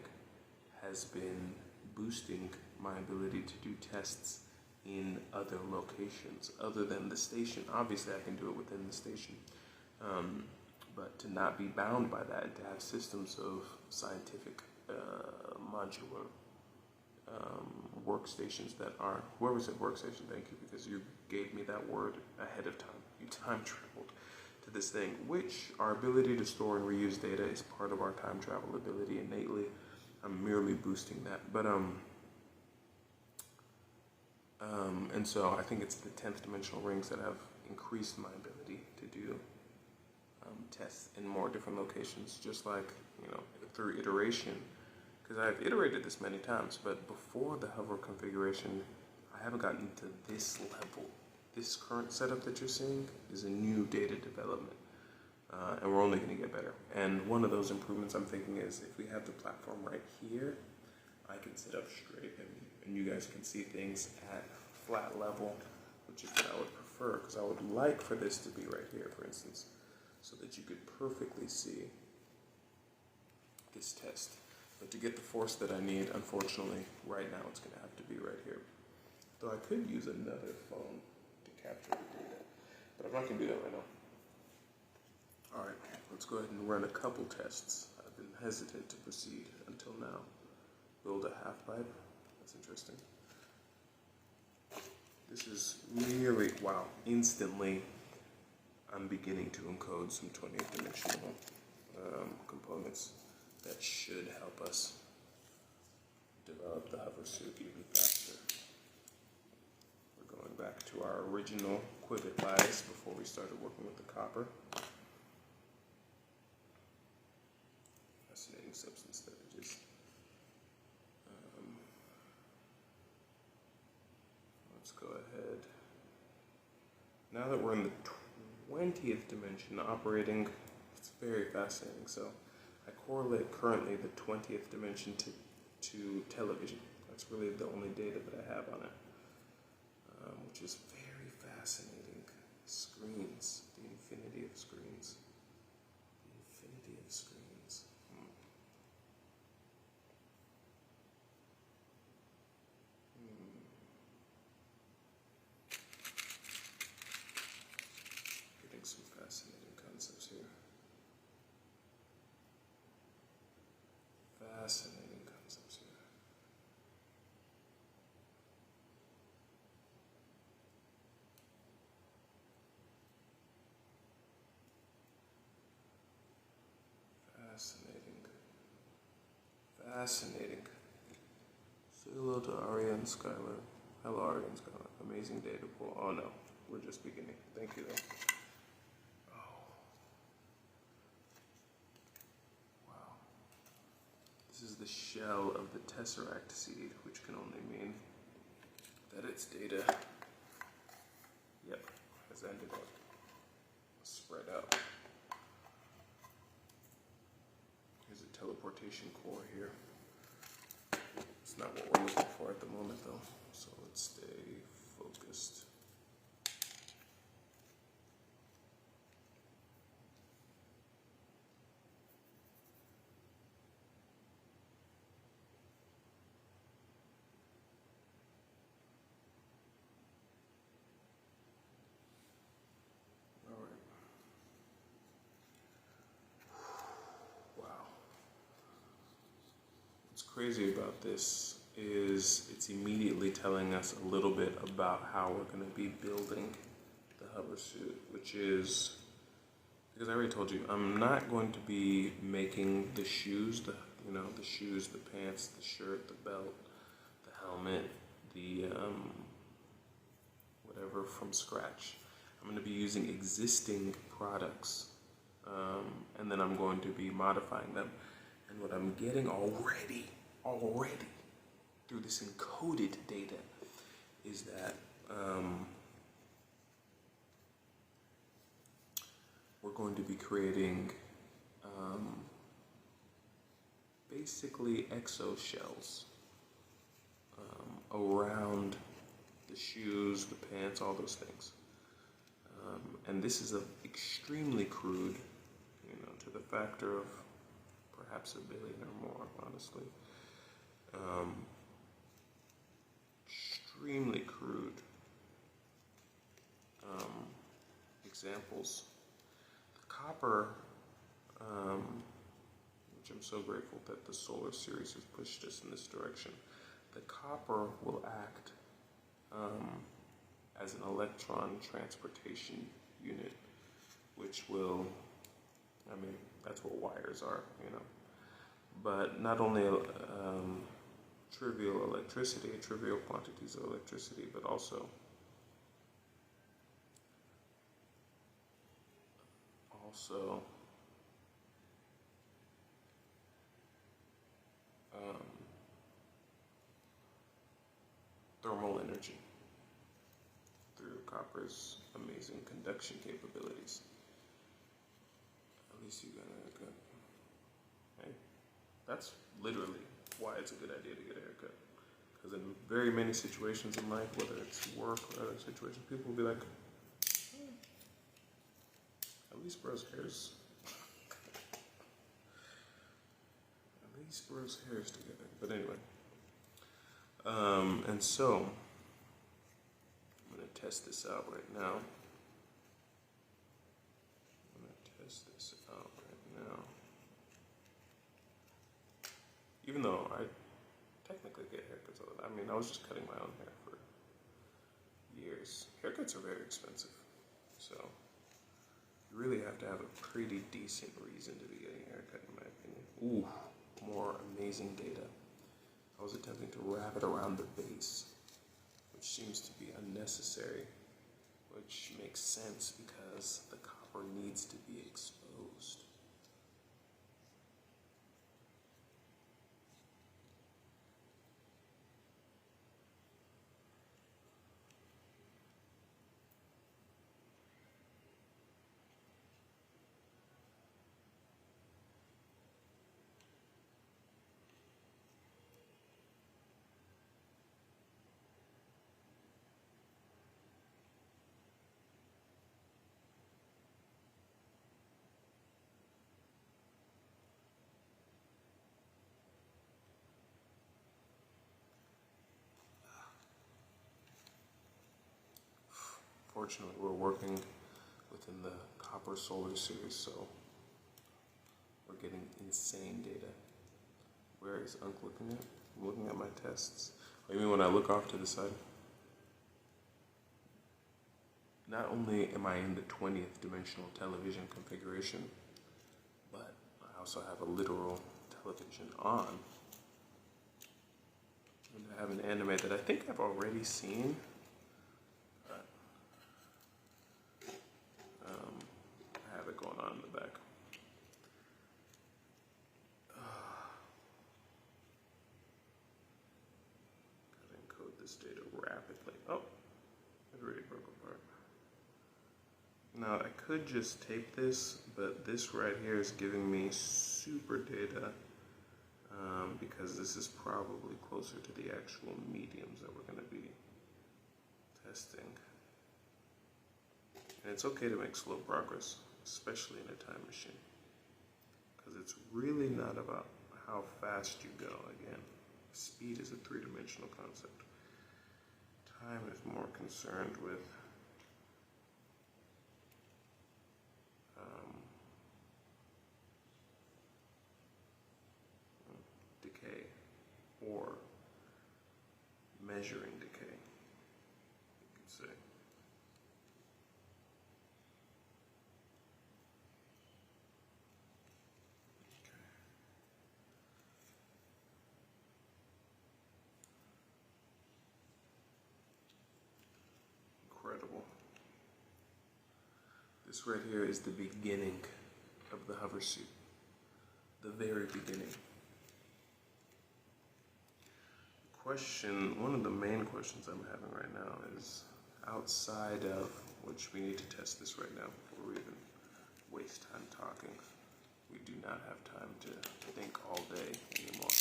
has been boosting my ability to do tests in other locations other than the station. Obviously I can do it within the station, but to not be bound by that, to have systems of scientific modular workstations that are, whoever said workstation, thank you, because you gave me that word ahead of time. You time traveled to this thing, which our ability to store and reuse data is part of our time travel ability innately. I'm merely boosting that, but and so I think it's the 10th dimensional rings that have increased my ability to do tests in more different locations, just like, you know, through iteration, because I've iterated this many times, but before the hover configuration, I haven't gotten to this level. This current setup that you're seeing is a new data development, and we're only going to get better. And one of those improvements I'm thinking is if we have the platform right here, I can sit up straight and you guys can see things at flat level, which is what I would prefer, because I would like for this to be right here, for instance, so that you could perfectly see this test. But to get the force that I need, unfortunately, right now it's going to have to be right here. Though I could use another phone to capture the data, but I'm not going to do that right now. Alright, let's go ahead and run a couple tests. I've been hesitant to proceed until now. Build a half pipe. That's interesting. This is really, wow, instantly I'm beginning to encode some 20th dimensional components that should help us develop the hover suit even faster. We're going back to our original Quivet lattice before we started working with the copper. Fascinating substance that it is. Let's go ahead. Now that we're in the 20th dimension operating, it's very fascinating. So I correlate currently the 20th dimension to television. That's really the only data that I have on it, which is very fascinating. Screens, the infinity of screens. The infinity of screens. Fascinating. Say hello to Aria and Skylar. Hello, Aria and Skylar. Amazing data pool. Oh no, we're just beginning. Thank you though. Oh. Wow. This is the shell of the tesseract seed, which can only mean that its data, yep, has ended up spread out. Here's a teleportation core here. It's not what we're looking for at the moment though, so let's stay focused. All right. Wow. What's crazy about this is it's immediately telling us a little bit about how we're going to be building the hover suit, which is, because I already told you, I'm not going to be making the shoes, the shoes, the pants, the shirt, the belt, the helmet, the whatever from scratch. I'm going to be using existing products, and then I'm going to be modifying them. And what I'm getting already through this encoded data is that we're going to be creating basically exoshells around the shoes, the pants, all those things. And this is extremely crude, to the factor of perhaps 1 billion or more, honestly. Extremely crude examples. The copper, which I'm so grateful that the solar series has pushed us in this direction. The copper will act as an electron transportation unit, which will, that's what wires are, But not only trivial electricity, trivial quantities of electricity, but also thermal energy through copper's amazing conduction capabilities. At least you got a haircut. Hey, that's literally why it's a good idea to get a haircut. Because in very many situations in life, whether it's work or other situations, people will be like, at least bro's hair's together. But anyway, and so I'm gonna test this out right now. Even though I technically get haircuts all the time. I was just cutting my own hair for years. Haircuts are very expensive, so you really have to have a pretty decent reason to be getting a haircut, in my opinion. Ooh, more amazing data. I was attempting to wrap it around the base, which seems to be unnecessary, which makes sense because the copper needs to be exposed. Fortunately, we're working within the copper solar series, so we're getting insane data. Where is Unc looking at? I'm looking at my tests. Oh, you mean when I look off to the side? Not only am I in the 20th dimensional television configuration, but I also have a literal television on anime that I think I've already seen. I have it going on in the back. Gotta encode this data rapidly. Oh, it already broke apart. Now I could just tape this, but this right here is giving me super data because this is probably closer to the actual mediums that we're going to be testing. And it's okay to make slow progress, especially in a time machine, because it's really not about how fast you go. Again, speed is a three-dimensional concept. Time is more concerned with decay, or measuring decay, you could say. Incredible. This right here is the beginning of the hover suit. The very beginning. One of the main questions I'm having right now is outside of which we need to test this right now before we even waste time talking. We do not have time to think all day anymore.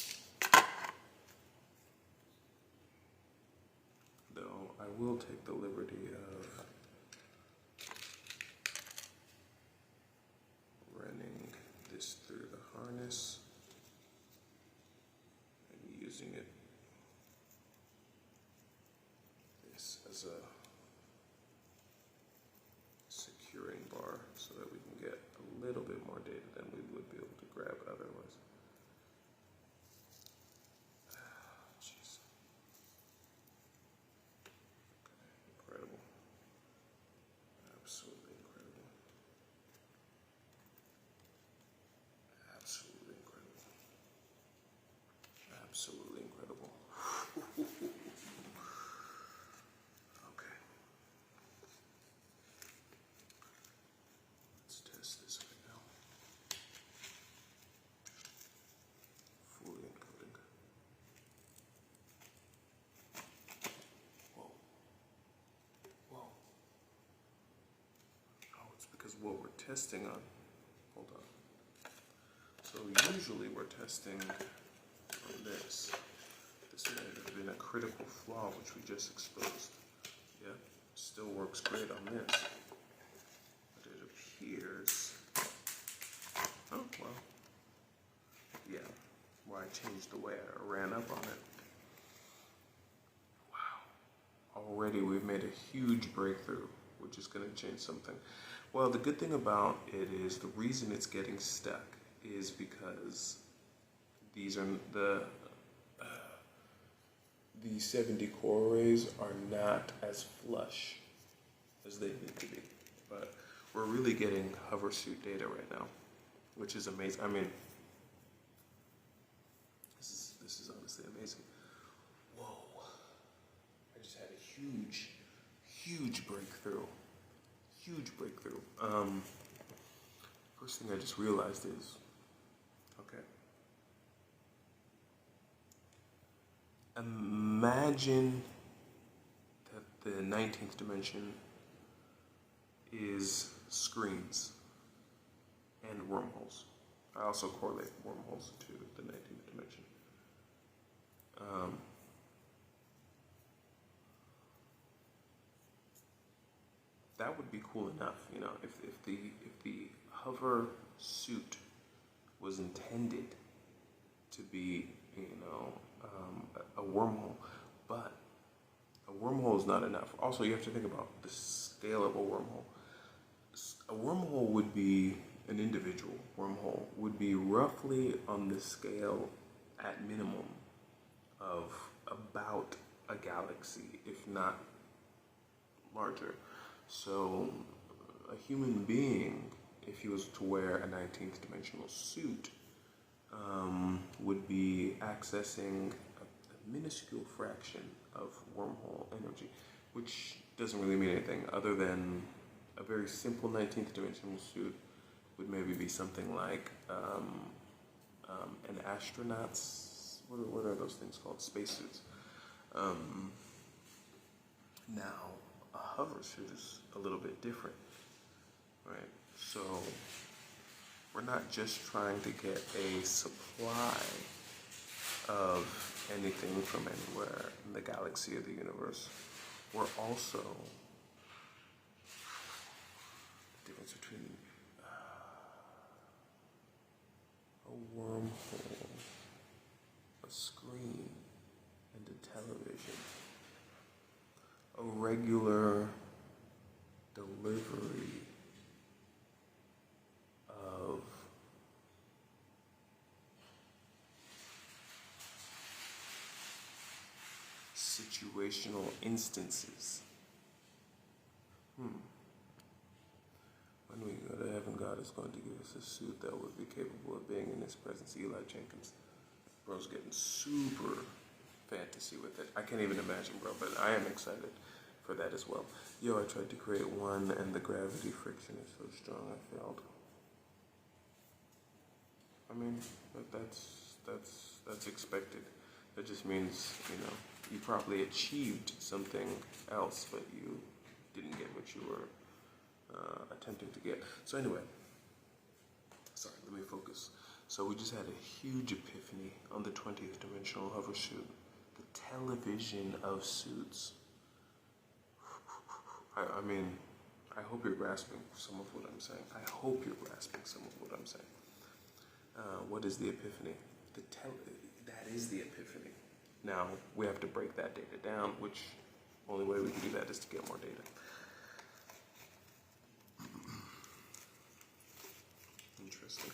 Though I will take the liberty of running this through the harness and using it as a securing bar so that we can get a little bit more data than we would be able to grab otherwise. Jeez. Okay, incredible. Absolutely incredible. Absolutely incredible. Absolutely incredible. Okay. Let's test this right now. Fully encoding. Whoa. Whoa. Oh, it's because what we're testing on. Hold on. So usually we're testing on this. This may have been a critical flaw which we just exposed. Yeah, still works great on this. But it appears, oh well, yeah, where I changed the way I ran up on it. Wow, already we've made a huge breakthrough, which is going to change something. Well, the good thing about it is the reason it's getting stuck is because these are the 70 core arrays are not as flush as they need to be. But we're really getting hover suit data right now, which is amazing. I mean, this is honestly amazing. Whoa. I just had a huge breakthrough. Huge breakthrough. First thing I just realized is, okay, imagine that the 19th dimension is screens and wormholes. I also correlate wormholes to the 19th dimension. That would be cool enough, you know, if the hover suit was intended to be, you know, a wormhole, but a wormhole is not enough. Also, you have to think about the scale of a wormhole. A wormhole would be, an individual wormhole would be roughly on the scale at minimum of about a galaxy, if not larger. So a human being, if he was to wear a 19th dimensional suit, would be accessing minuscule fraction of wormhole energy, which doesn't really mean anything other than a very simple 19th dimensional suit would maybe be something like an astronaut's, what are those things called? Spacesuits. Now, a hover suit is a little bit different, right? So, we're not just trying to get a supply of anything from anywhere in the galaxy or the universe. We're also, the difference between a wormhole, a screen, and a television. A regular delivery of situational instances. When we go to heaven, God is going to give us a suit that would be capable of being in His presence. Eli Jenkins. Bro's getting super fantasy with it. I can't even imagine, bro, but I am excited for that as well. Yo, I tried to create one and the gravity friction is so strong I failed. I mean, that's expected. That just means, you probably achieved something else, but you didn't get what you were attempting to get. So anyway, sorry, let me focus. So we just had a huge epiphany on the 20th dimensional hover suit. The television of suits. I mean, I hope you're grasping some of what I'm saying. I hope you're grasping some of what I'm saying. What is the epiphany? That is the epiphany. Now, we have to break that data down, which only way we can do that is to get more data. Interesting.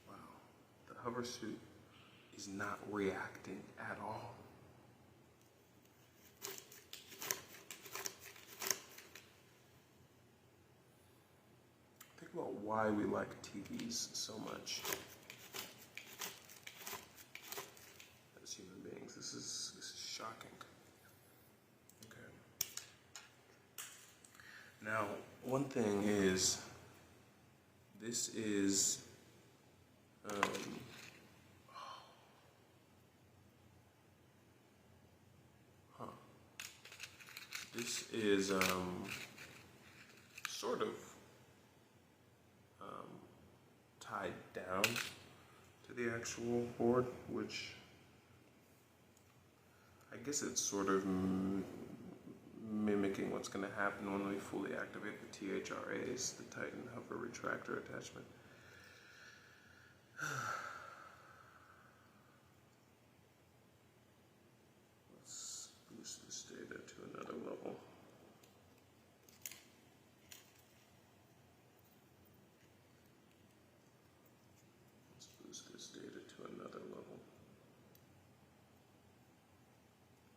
Wow. The hover suit is not reacting at all. Think about why we like TVs so much. As human beings, this is shocking. Okay. Now, one thing is, this is this is sort of tied down to the actual board, which I guess it's sort of mimicking what's going to happen when we fully activate the THRAs, the Titan Hover Retractor attachment. Let's boost this data to another level. Let's boost this data to another level.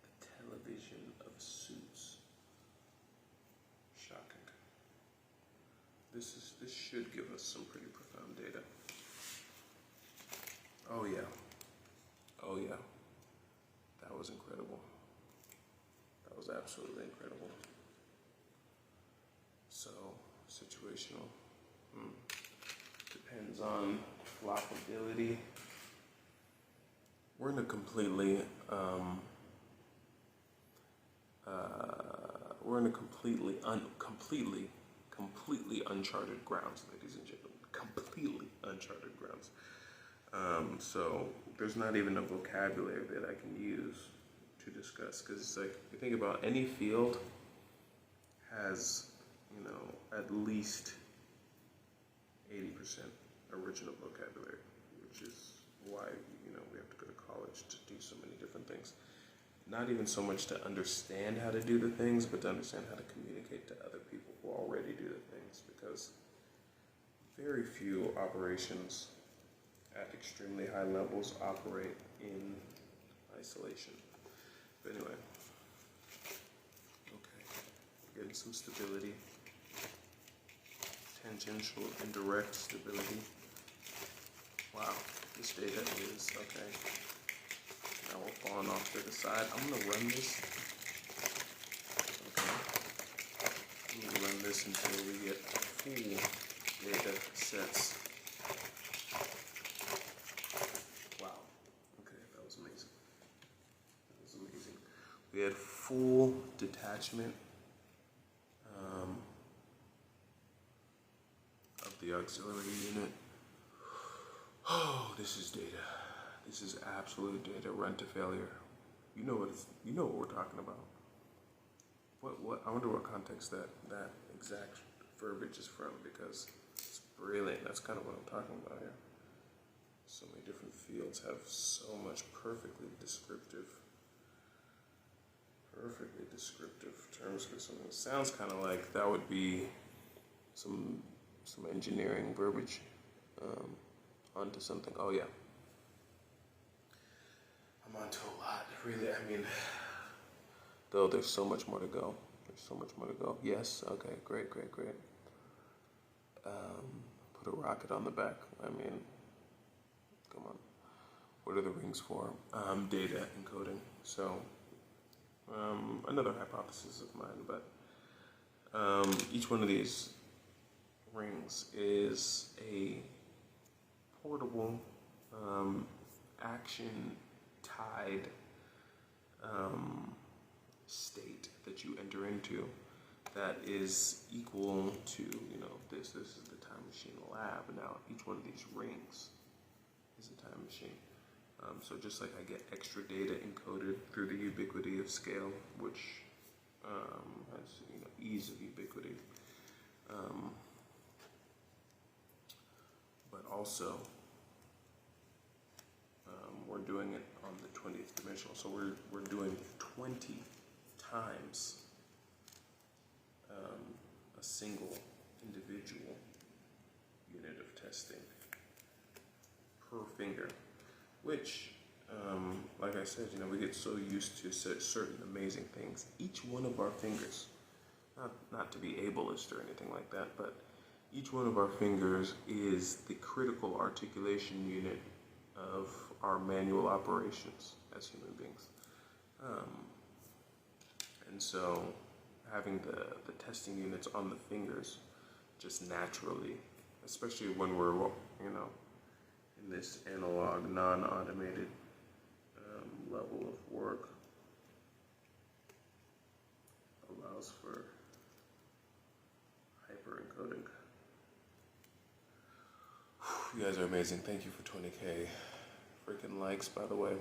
The television of suits. Shocking. This should give us some pretty profound data. Oh yeah. Oh yeah. That was incredible. That was absolutely incredible. So, situational. Depends on floppability. We're in a completely completely uncharted grounds, ladies and gentlemen. Completely uncharted grounds. So there's not even a vocabulary that I can use to discuss, because it's like, you think about any field has, at least 80% original vocabulary, which is why, we have to go to college to do so many different things. Not even so much to understand how to do the things, but to understand how to communicate to other people who already do the things, because very few operations at extremely high levels operate in isolation. But anyway, okay, getting some stability, tangential and direct stability. Wow, this data is. Okay. Now we're falling off to the side. I'm gonna run this. Okay. I'm gonna run this until we get full data sets. Wow. Okay, that was amazing. That was amazing. We had full detachment of the auxiliary unit. Oh, this is data. This is absolute data. Run to failure. You know what we're talking about. What? I wonder what context that exact verbiage is from, because it's brilliant. That's kind of what I'm talking about here. So many different fields have so much perfectly descriptive terms for something. It sounds kind of like that would be some engineering verbiage onto something. Oh yeah, I'm onto a lot. Really, I mean, though there's so much more to go. There's so much more to go. Yes. Okay. Great. Put a rocket on the back. I mean, come on. What are the rings for? Data encoding. So, another hypothesis of mine, but each one of these rings is a portable, action-tied state that you enter into that is equal to, this is the time machine lab. Now, each one of these rings is a time machine. So just like I get extra data encoded through the ubiquity of scale, which has ease of ubiquity, but also we're doing it on the 20th dimensional. So we're doing 20 times a single individual unit of testing per finger, which, like I said, we get so used to certain amazing things. Each one of our fingers, not to be ableist or anything like that, but each one of our fingers is the critical articulation unit of our manual operations as human beings. And so having the testing units on the fingers just naturally, especially when we're, in this analog, non-automated level of work, allows for hyper-encoding. You guys are amazing. Thank you for 20K freaking likes, by the way.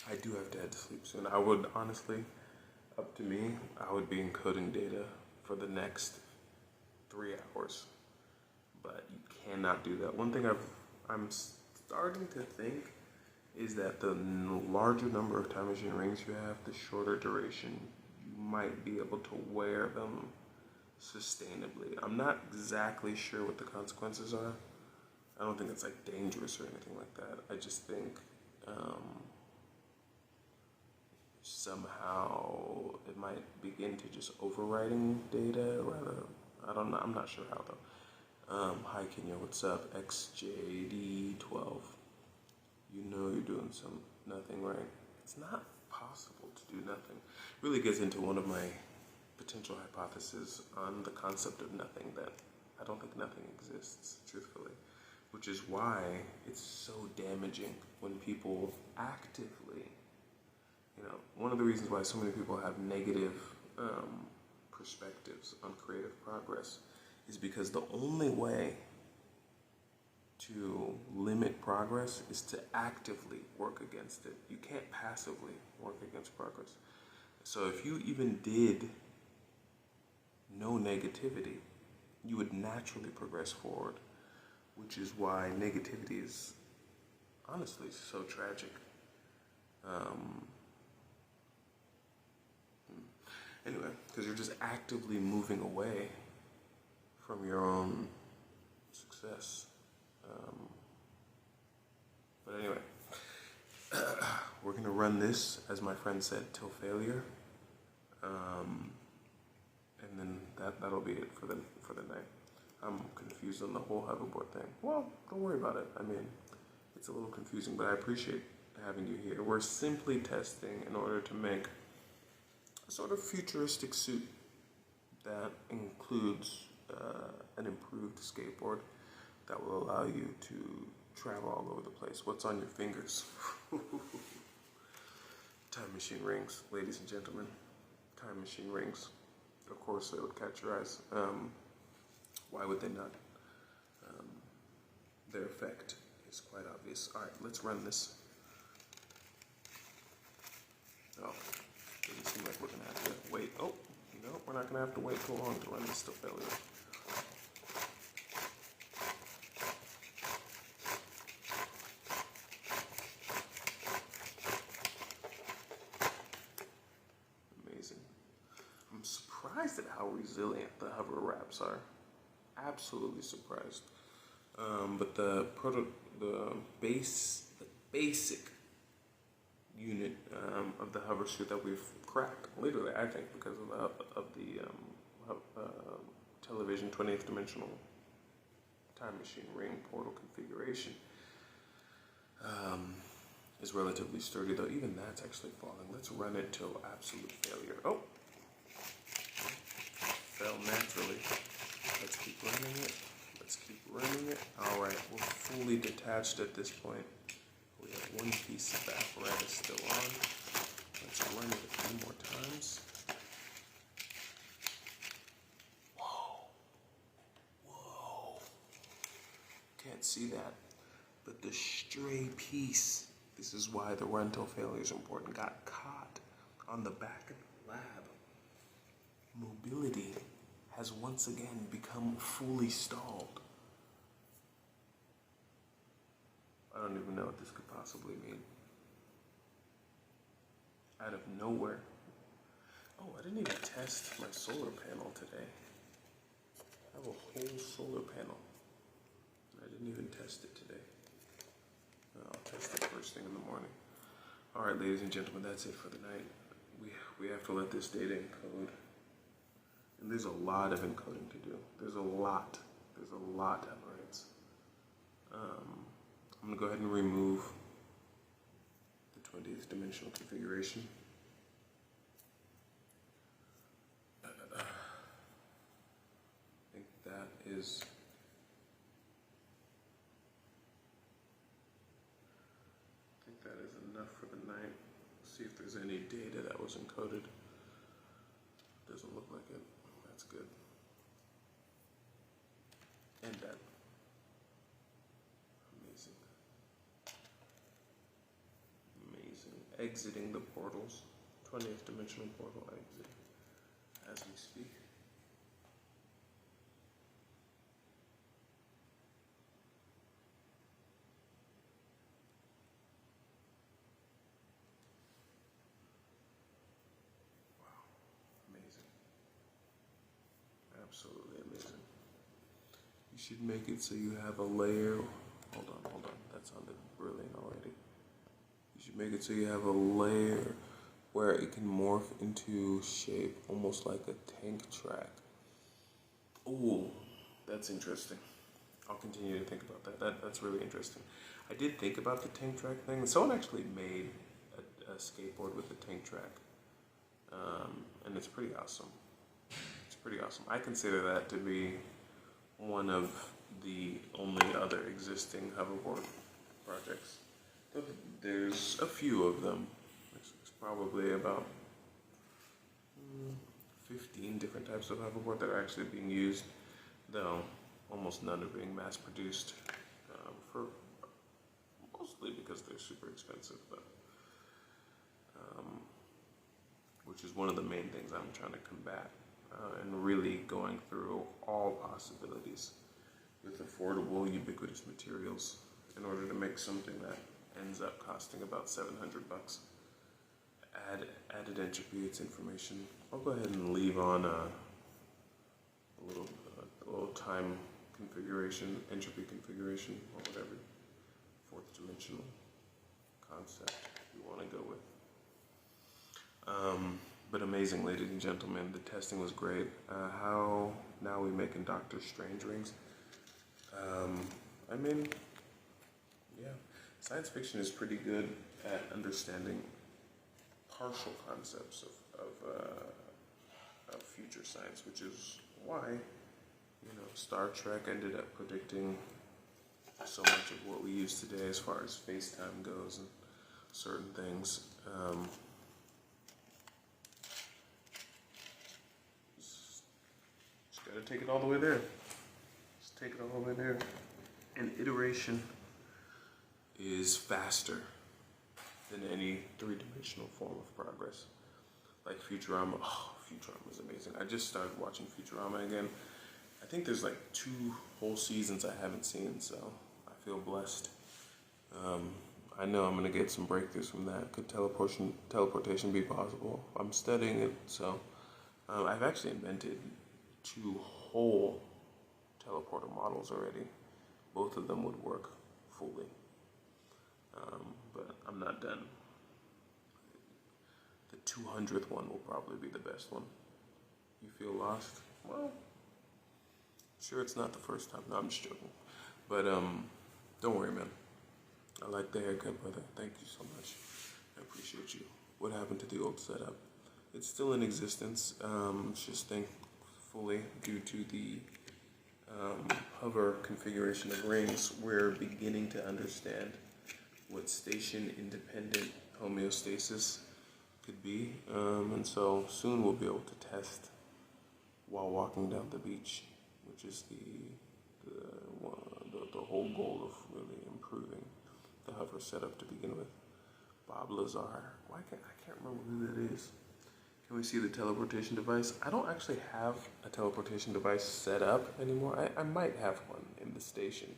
I do have to head to sleep soon. I would honestly, up to me, I would be encoding data for the next 3 hours. But you cannot do that. One thing I'm starting to think is that the larger number of time machine rings you have, the shorter duration, you might be able to wear them sustainably. I'm not exactly sure what the consequences are. I don't think it's like dangerous or anything like that. I just think somehow it might begin to just overwriting data rather. I don't know. I'm not sure how though. Hi Kenya, what's up? XJD12. You're doing nothing right. It's not possible to do nothing. Really gets into one of my potential hypotheses on the concept of nothing, that I don't think nothing exists, truthfully. Which is why it's so damaging when people actively, one of the reasons why so many people have negative perspectives on creative progress is because the only way to limit progress is to actively work against it. You can't passively work against progress. So if you even did no negativity, you would naturally progress forward, which is why negativity is honestly so tragic. Anyway, because you're just actively moving away from your own success. But anyway, we're going to run this, as my friend said, till failure. And then that'll be it for the night. I'm confused on the whole hoverboard thing. Well, don't worry about it. I mean, it's a little confusing, but I appreciate having you here. We're simply testing in order to make a sort of futuristic suit that includes an improved skateboard that will allow you to travel all over the place. What's on your fingers? Time machine rings, ladies and gentlemen. Time machine rings. Of course, they would catch your eyes. Why would they not? Their effect is quite obvious. All right, let's run this. Oh, doesn't seem like we're gonna have to wait. Oh, no, we're not gonna have to wait too long to run this to failure. Amazing. I'm surprised at how resilient the hover wraps are. Absolutely surprised. But the basic unit of the hover suit that we've cracked, literally, I think, because of the television 20th dimensional time machine ring portal configuration, is relatively sturdy, though even that's actually falling. Let's run it till absolute failure. Oh, fell naturally. Let's keep running it. Let's keep running it. All right, we're fully detached at this point. We have one piece of the apparatus still on. Let's run it a few more times. Whoa. Whoa. Can't see that. But the stray piece, this is why the run till failure is important, got caught on the back of the lab. Mobility has once again become fully stalled. I don't even know what this could possibly mean. Out of nowhere. Oh, I didn't even test my solar panel today. I have a whole solar panel. I didn't even test it today. I'll test it first thing in the morning. All right, ladies and gentlemen, that's it for the night. We have to let this data encode. And there's a lot of encoding to do. There's a lot Emirates. I'm gonna go ahead and remove the 20th dimensional configuration. I think that is enough for the night. See if there's any data that was encoded. Doesn't look like it. That's good. And that. Amazing. Amazing. Exiting the portals. 20th dimensional portal exit as we speak. Absolutely amazing. You should make it so you have a layer. Hold on. That sounded brilliant already. You should make it so you have a layer where it can morph into shape, almost like a tank track. Ooh, that's interesting. I'll continue to think about that. That's really interesting. I did think about the tank track thing. Someone actually made a skateboard with a tank track, and it's pretty awesome. Pretty awesome. I consider that to be one of the only other existing hoverboard projects. There's a few of them. There's probably about 15 different types of hoverboard that are actually being used, though almost none are being mass produced, for mostly because they're super expensive, but which is one of the main things I'm trying to combat. And really going through all possibilities with affordable, ubiquitous materials in order to make something that ends up costing about $700. Added entropy, its information. I'll go ahead and leave on a little time configuration, entropy configuration, or whatever fourth dimensional concept you want to go with. But amazing, ladies and gentlemen. The testing was great. How now we making Doctor Strange rings? I mean, yeah, science fiction is pretty good at understanding partial concepts of future science, which is why, Star Trek ended up predicting so much of what we use today as far as space-time goes and certain things. Just gotta take it all the way there. Just take it all the way there. And iteration is faster than any three-dimensional form of progress. Like Futurama. Oh, Futurama is amazing. I just started watching Futurama again. I think there's like 2 whole seasons I haven't seen, so I feel blessed. I know I'm gonna get some breakthroughs from that. Could teleportation be possible? I'm studying it, so I've actually invented 2 whole teleporter models already. Both of them would work fully, but I'm not done. The 200th one will probably be the best one. You feel lost? Well, sure, it's not the first time. No, I'm just joking. But don't worry, man. I like the haircut, brother. Thank you so much. I appreciate you. What happened to the old setup? It's still in existence. It's just thankfully, due to the hover configuration of rings, we're beginning to understand what station-independent homeostasis could be. And so soon we'll be able to test while walking down the beach, which is the whole goal of really improving the hover setup to begin with. Bob Lazar. I can't remember who that is. Can we see the teleportation device? I don't actually have a teleportation device set up anymore. I might have one in the station,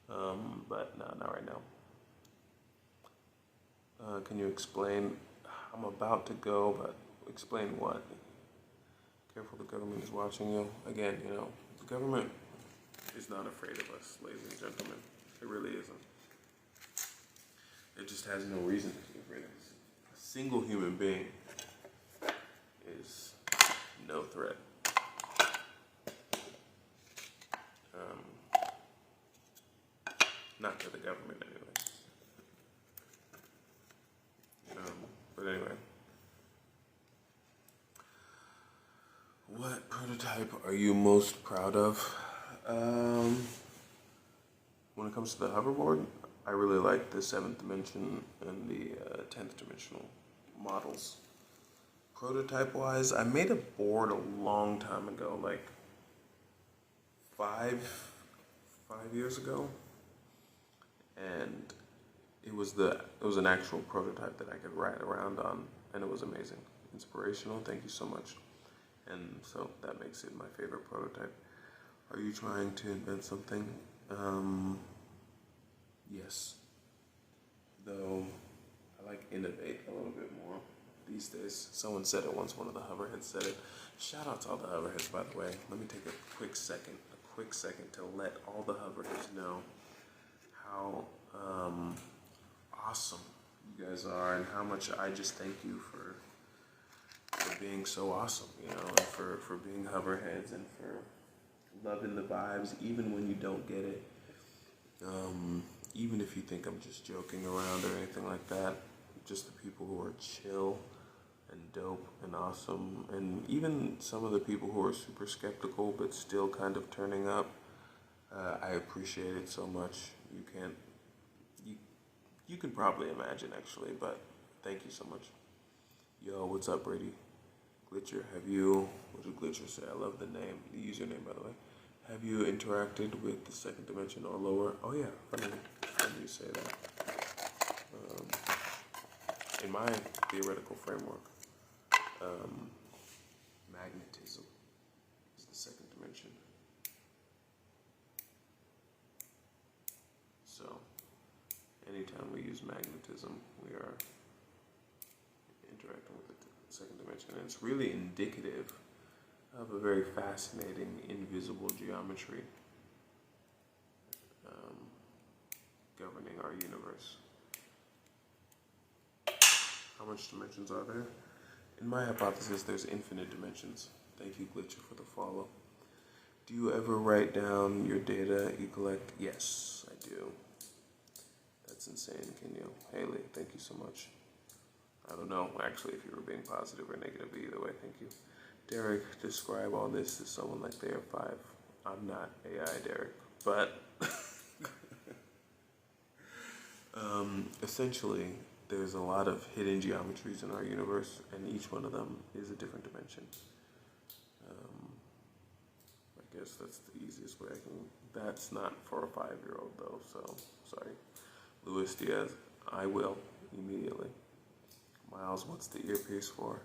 but no, not right now. Can you explain? I'm about to go, but explain what? Careful, the government is watching you. Again, the government is not afraid of us, ladies and gentlemen. It really isn't. It just has no reason to be afraid of us. A single human being is no threat. Not to the government, anyway. But anyway. What prototype are you most proud of? When it comes to the hoverboard, I really like the 7th dimension and the 10th dimensional models. Prototype-wise, I made a board a long time ago, like 5 years ago, and it was an actual prototype that I could ride around on, and it was amazing, inspirational. Thank you so much. And so that makes it my favorite prototype. Are you trying to invent something? Yes. Though I like innovate a little bit more these days. Someone said it once, one of the hoverheads said it. Shout out to all the hoverheads, by the way. Let me take a quick second to let all the hoverheads know how awesome you guys are and how much I just thank you for being so awesome, and for being hoverheads and for loving the vibes even when you don't get it. Even if you think I'm just joking around or anything like that, just the people who are chill and dope and awesome, and even some of the people who are super skeptical but still kind of turning up, I appreciate it so much. You can probably imagine, actually, but thank you so much. Yo, what's up, Brady? Glitcher, what did Glitcher say? I love the name, the username, by the way. Have you interacted with the 2nd dimension or lower? Oh yeah, funny you say that. In my theoretical framework, magnetism is the 2nd dimension. So, anytime we use magnetism, we are interacting with the 2nd dimension. And it's really indicative of a very fascinating invisible geometry governing our universe. How much dimensions are there? In my hypothesis, there's infinite dimensions. Thank you, Glitcher, for the follow. Do you ever write down your data you collect? Yes, I do. That's insane, can you? Haley, thank you so much. I don't know, actually, if you were being positive or negative, but either way, thank you. Derek, describe all this to someone like they are 5. I'm not AI, Derek, but essentially, there's a lot of hidden geometries in our universe, and each one of them is a different dimension. I guess that's the easiest way I can. That's not for a 5-year-old though, so sorry. Luis Diaz, I will immediately. Miles, what's the earpiece for?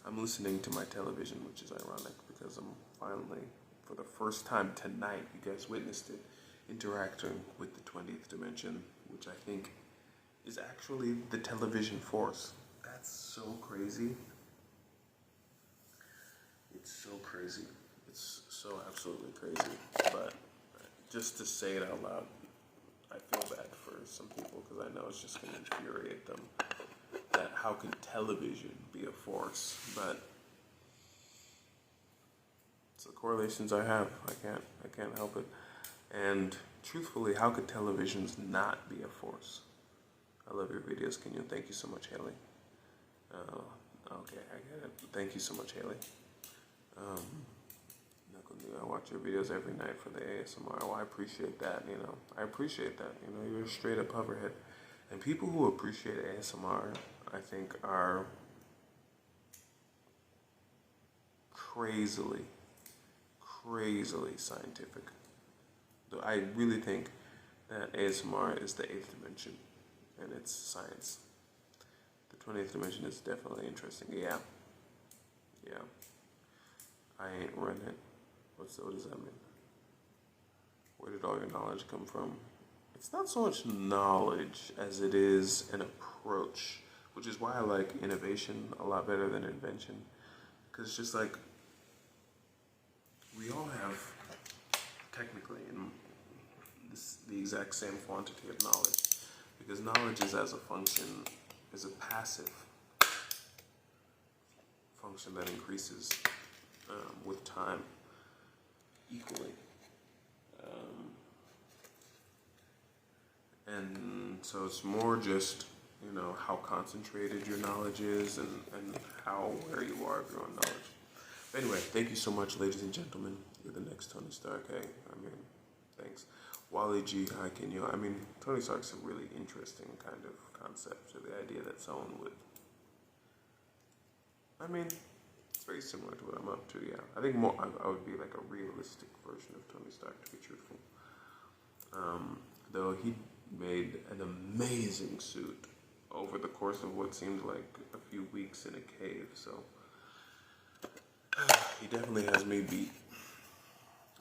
I'm listening to my television, which is ironic because I'm finally, for the first time tonight, you guys witnessed it, interacting with the 20th dimension, which I think is actually the television force. That's so crazy. It's so crazy. It's so absolutely crazy. But just to say it out loud, I feel bad for some people because I know it's just going to infuriate them. That how could television be a force? But it's the correlations I have. I can't help it. And truthfully, how could televisions not be a force? I love your videos, Kenyon. Thank you so much, Haley. Okay, I get it. Thank you so much, Haley. I watch your videos every night for the ASMR. Well, I appreciate that, I appreciate that. You're a straight up hoverhead. And people who appreciate ASMR, I think, are crazily scientific. Though I really think that ASMR is the 8th dimension, and it's science. The 20th dimension is definitely interesting. Yeah. I ain't run it. What does that mean? Where did all your knowledge come from? It's not so much knowledge as it is an approach, which is why I like innovation a lot better than invention. Because it's just like, we all have, technically, the exact same quantity of knowledge. Because knowledge is is a passive function that increases with time equally. And so it's more just, how concentrated your knowledge is and where you are of your own knowledge. But anyway, thank you so much, ladies and gentlemen. You're the next Tony Stark. Hey, thanks. Wally G, hi, can you? Tony Stark's a really interesting kind of concept. So the idea that someone would, it's very similar to what I'm up to, yeah. I think more, I would be like a realistic version of Tony Stark, to be truthful. Though he made an amazing suit over the course of what seemed like a few weeks in a cave, so he definitely has me beat.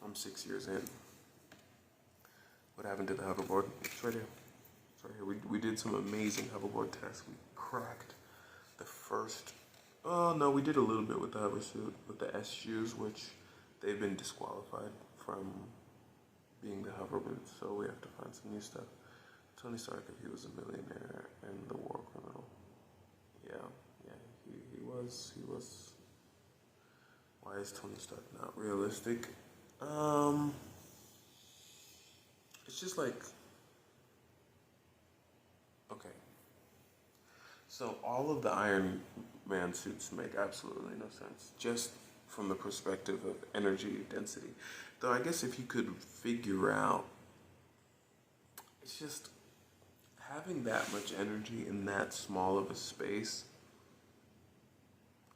I'm 6 years in. What happened to the hoverboard? It's right here. It's right here. We did some amazing hoverboard tests. We cracked the first. Oh no, we did a little bit with the hover suit, with the S shoes, which they've been disqualified from being the hoverboard, so we have to find some new stuff. Tony Stark, if he was a millionaire and the war criminal. Yeah, he was. Why is Tony Stark not realistic? It's just like, okay. So all of the Iron Man suits make absolutely no sense, just from the perspective of energy density. Though I guess if you could figure out, it's just having that much energy in that small of a space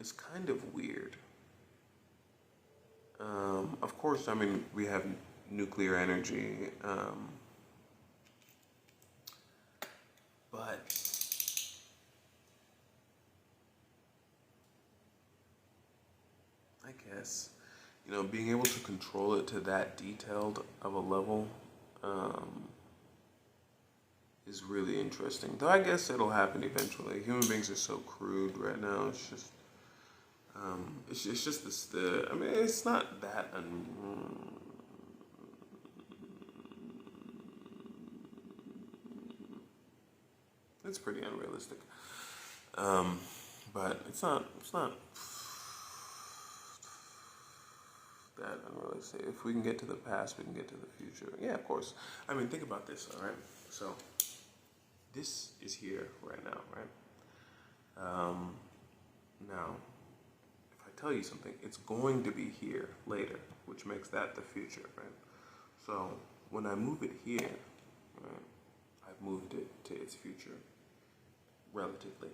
is kind of weird. Of course, we have nuclear energy, but I guess, being able to control it to that detailed of a level is really interesting. Though I guess it'll happen eventually. Human beings are so crude right now. It's just, it's just this. It's not that. It's pretty unrealistic. But it's not that unrealistic. If we can get to the past, we can get to the future. Yeah, of course. I mean, think about this, all right? So, this is here right now, right? Now, if I tell you something, it's going to be here later, which makes that the future, right? So, when I move it here, right, I've moved it to its future, relatively.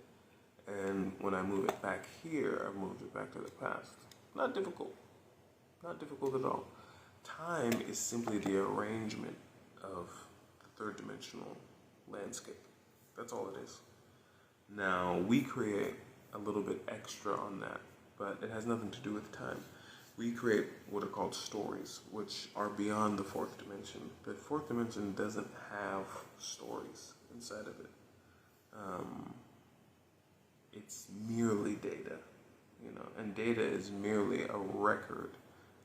And when I move it back here, I've moved it back to the past. Not difficult. Not difficult at all. Time is simply the arrangement of the third dimensional landscape. That's all it is. Now, we create a little bit extra on that, but it has nothing to do with time. We create what are called stories, which are beyond the fourth dimension. The fourth dimension doesn't have stories inside of it. It's merely data, you know, and data is merely a record,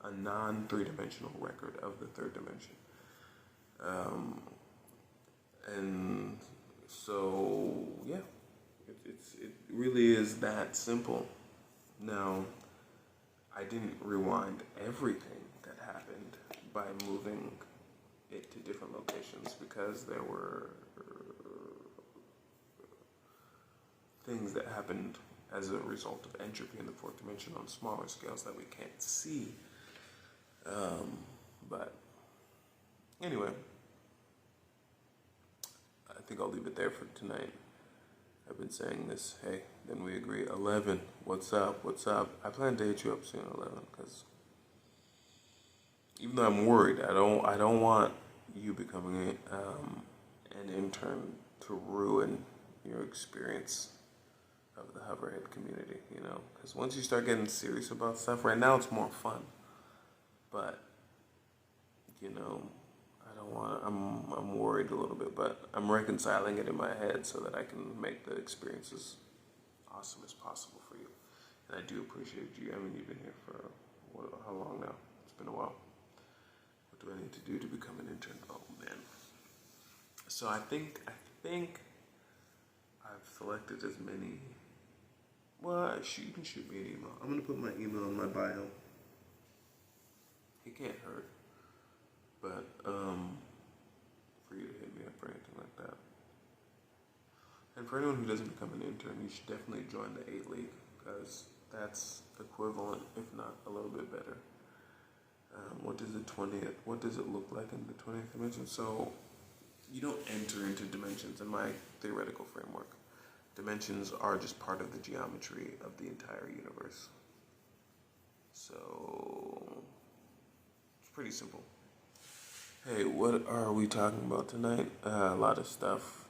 a non-three-dimensional record of the third dimension. And so, yeah, it really is that simple. Now, I didn't rewind everything that happened by moving it to different locations, because there were things that happened as a result of entropy in the fourth dimension on smaller scales that we can't see. But anyway, I think I'll leave it there for tonight. I've been saying this, hey, then we agree. 11, what's up, what's up? I plan to hit you up soon, 11, because even though I'm worried, I don't want you becoming an intern to ruin your experience of the Hoverhead community, you know, because once you start getting serious about stuff, right now it's more fun, but you know, I'm worried a little bit, but I'm reconciling it in my head so that I can make the experience as awesome as possible for you. And I do appreciate you. I mean, you've been here for how long now? It's been a while. What do I need to do to become an intern? Oh man. So I think I've selected as many. Well, you can shoot me an email. I'm gonna put my email in my bio. It can't hurt. But for you to hit me up or anything like that. And for anyone who doesn't become an intern, you should definitely join the 8 League, because that's equivalent, if not a little bit better. What does it look like in the 20th dimension? So you don't enter into dimensions in my theoretical framework. Dimensions are just part of the geometry of the entire universe. So it's pretty simple. Hey, what are we talking about tonight? A lot of stuff.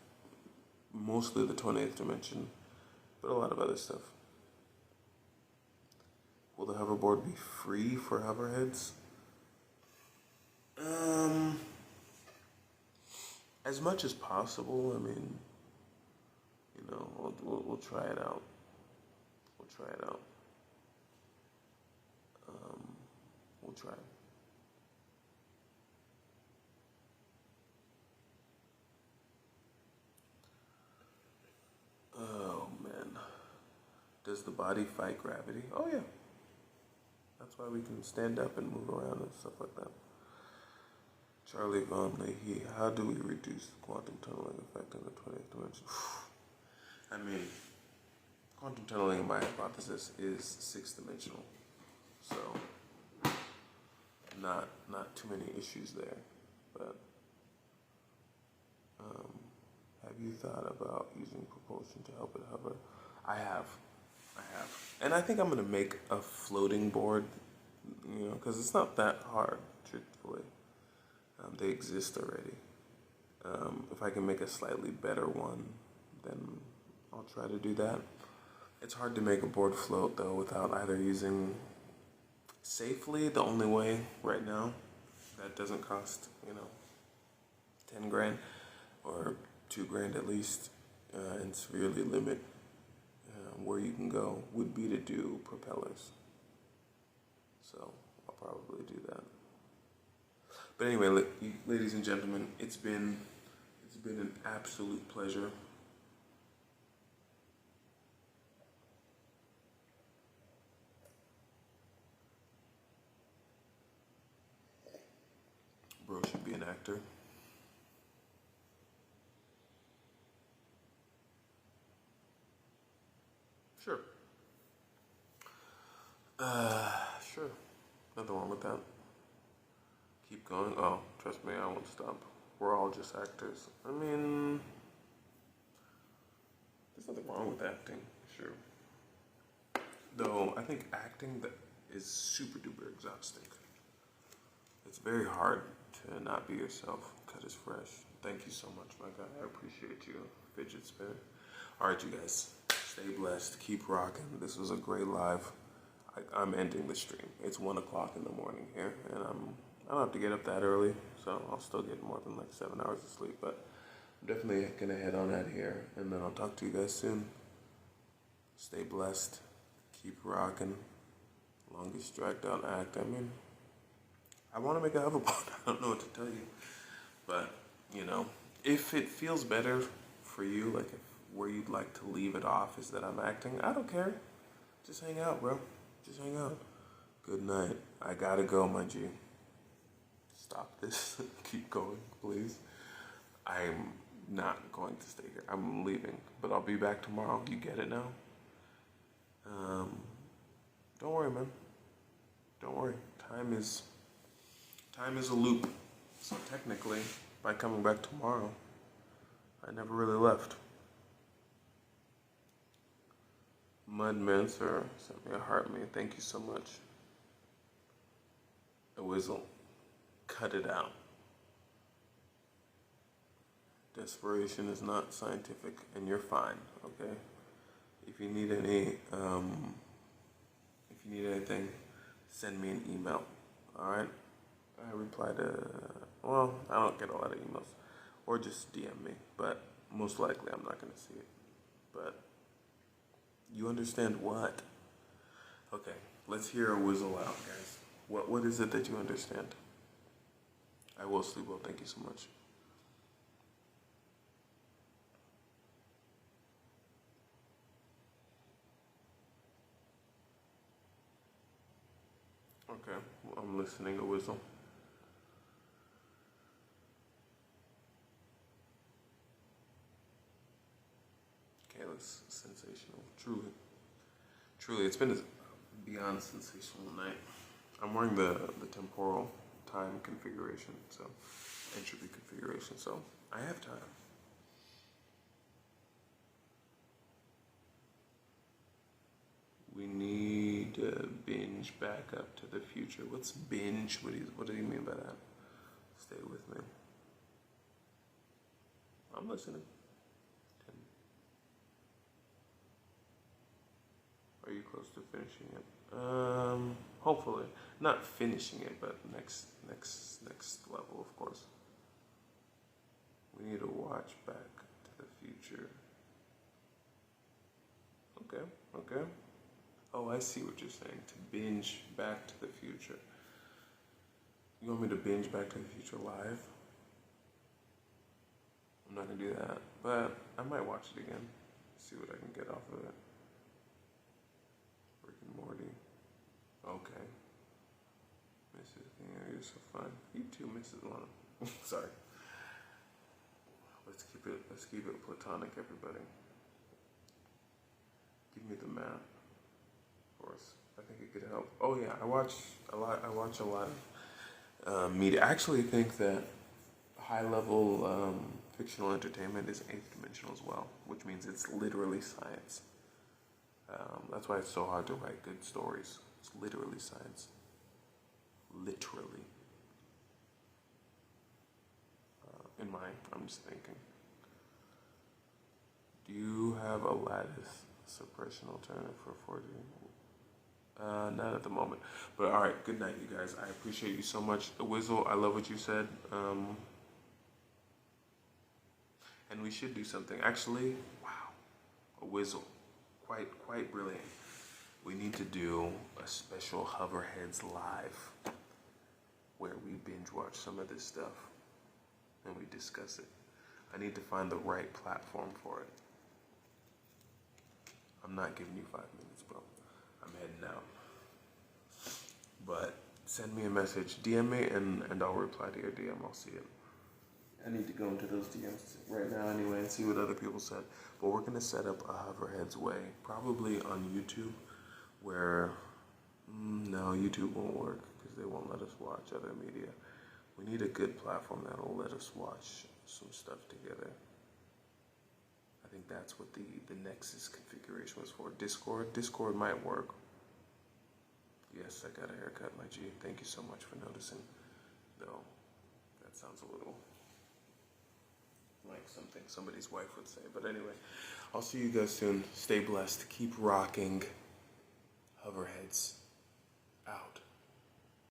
Mostly the 20th dimension, but a lot of other stuff. Will the hoverboard be free for hoverheads? As much as possible. I mean, you know, we'll try it out. We'll try it out. We'll try. Oh man, does the body fight gravity? Oh yeah. That's why we can stand up and move around and stuff like that. Charlie Von Leahy, how do we reduce the quantum tunneling effect in the 20th dimension? I mean, quantum tunneling in my hypothesis is 6th dimensional, so not too many issues there. But have you thought about using propulsion to help it hover? I have, and I think I'm gonna make a floating board, you know, because it's not that hard, truthfully. They exist already. If I can make a slightly better one, then I'll try to do that. It's hard to make a board float though without either using safely, the only way right now that doesn't cost, you know, 10 grand or 2 grand at least, and severely limit where you can go, would be to do propellers. So I'll probably do that. But anyway, ladies and gentlemen, it's been an absolute pleasure. actor. Sure. Sure. Nothing wrong with that. Keep going. Oh, trust me, I won't stop. We're all just actors. I mean, there's nothing wrong with acting, sure. Though I think acting that is super duper exhausting. It's very hard to not be yourself. Cut is fresh. Thank you so much, my guy. I appreciate you, fidget spinner. All right, you guys, stay blessed. Keep rocking. This was a great live. I'm ending the stream. It's 1 o'clock in the morning here, and I don't have to get up that early, so I'll still get more than like 7 hours of sleep. But I'm definitely gonna head on out here, and then I'll talk to you guys soon. Stay blessed. Keep rocking. Longest dragged out act. I mean, I want to make a hoverboard. I don't know what to tell you, but you know, if it feels better for you, like if where you'd like to leave it off is that I'm acting, I don't care. Just hang out, bro. Just hang out. Good night. I gotta go, my G. Stop this. Keep going, please. I'm not going to stay here. I'm leaving, but I'll be back tomorrow. You get it now? Don't worry, man. Don't worry. Time is a loop. So technically, by coming back tomorrow, I never really left. Mud Manser sent me a heart, man. Thank you so much. A whistle. Cut it out. Desperation is not scientific, and you're fine, okay? If you need anything, send me an email, alright? I reply to, well, I don't get a lot of emails, or just DM me, but most likely I'm not gonna see it. But you understand what? Okay, let's hear a whistle out, guys. What is it that you understand? I will sleep well, thank you so much. Okay, well, I'm listening to whistle. Okay, that's sensational. Truly, it's been a beyond sensational night. I'm wearing the temporal time configuration, so entropy configuration, so I have time. We need to binge back up to the future. What's binge? What do you mean by that? Stay with me. I'm listening. 10. Are you close to finishing it? Hopefully. Not finishing it, but next level, of course. We need to watch back to the future. Okay. Oh, I see what you're saying. To binge Back to the Future. You want me to binge Back to the Future live? I'm not gonna do that, but I might watch it again. See what I can get off of it. Rick and Morty. Okay. Mrs. Thing, you're so fun. You too, Mrs. Lana. Sorry. Let's keep it platonic, everybody. Give me the map. Course. I think it could help. Oh yeah, I watch a lot of media. I actually think that high-level fictional entertainment is 8th dimensional as well, which means it's literally science. That's why it's so hard to write good stories. It's literally science. Literally. I'm just thinking. Do you have a lattice suppression alternative for 4G? Not at the moment. But alright, good night, you guys. I appreciate you so much. The Whizzle, I love what you said. And we should do something. Actually, wow. A Whizzle. Quite brilliant. We need to do a special Hoverheads live where we binge watch some of this stuff and we discuss it. I need to find the right platform for it. I'm not giving you 5 minutes, bro. I'm heading out. But send me a message, DM me, and I'll reply to your DM. I'll see it. need to go into those DMs right now anyway and see what other people said. But we're gonna set up a Hoverheads way, probably on YouTube, where no, YouTube won't work because they won't let us watch other media. We need a good platform that'll let us watch some stuff together. I think that's what the Nexus configuration was for. Discord might work. Yes, I got a haircut, my G. Thank you so much for noticing. Though, that sounds a little like something somebody's wife would say. But anyway, I'll see you guys soon. Stay blessed. Keep rocking Hoverheads.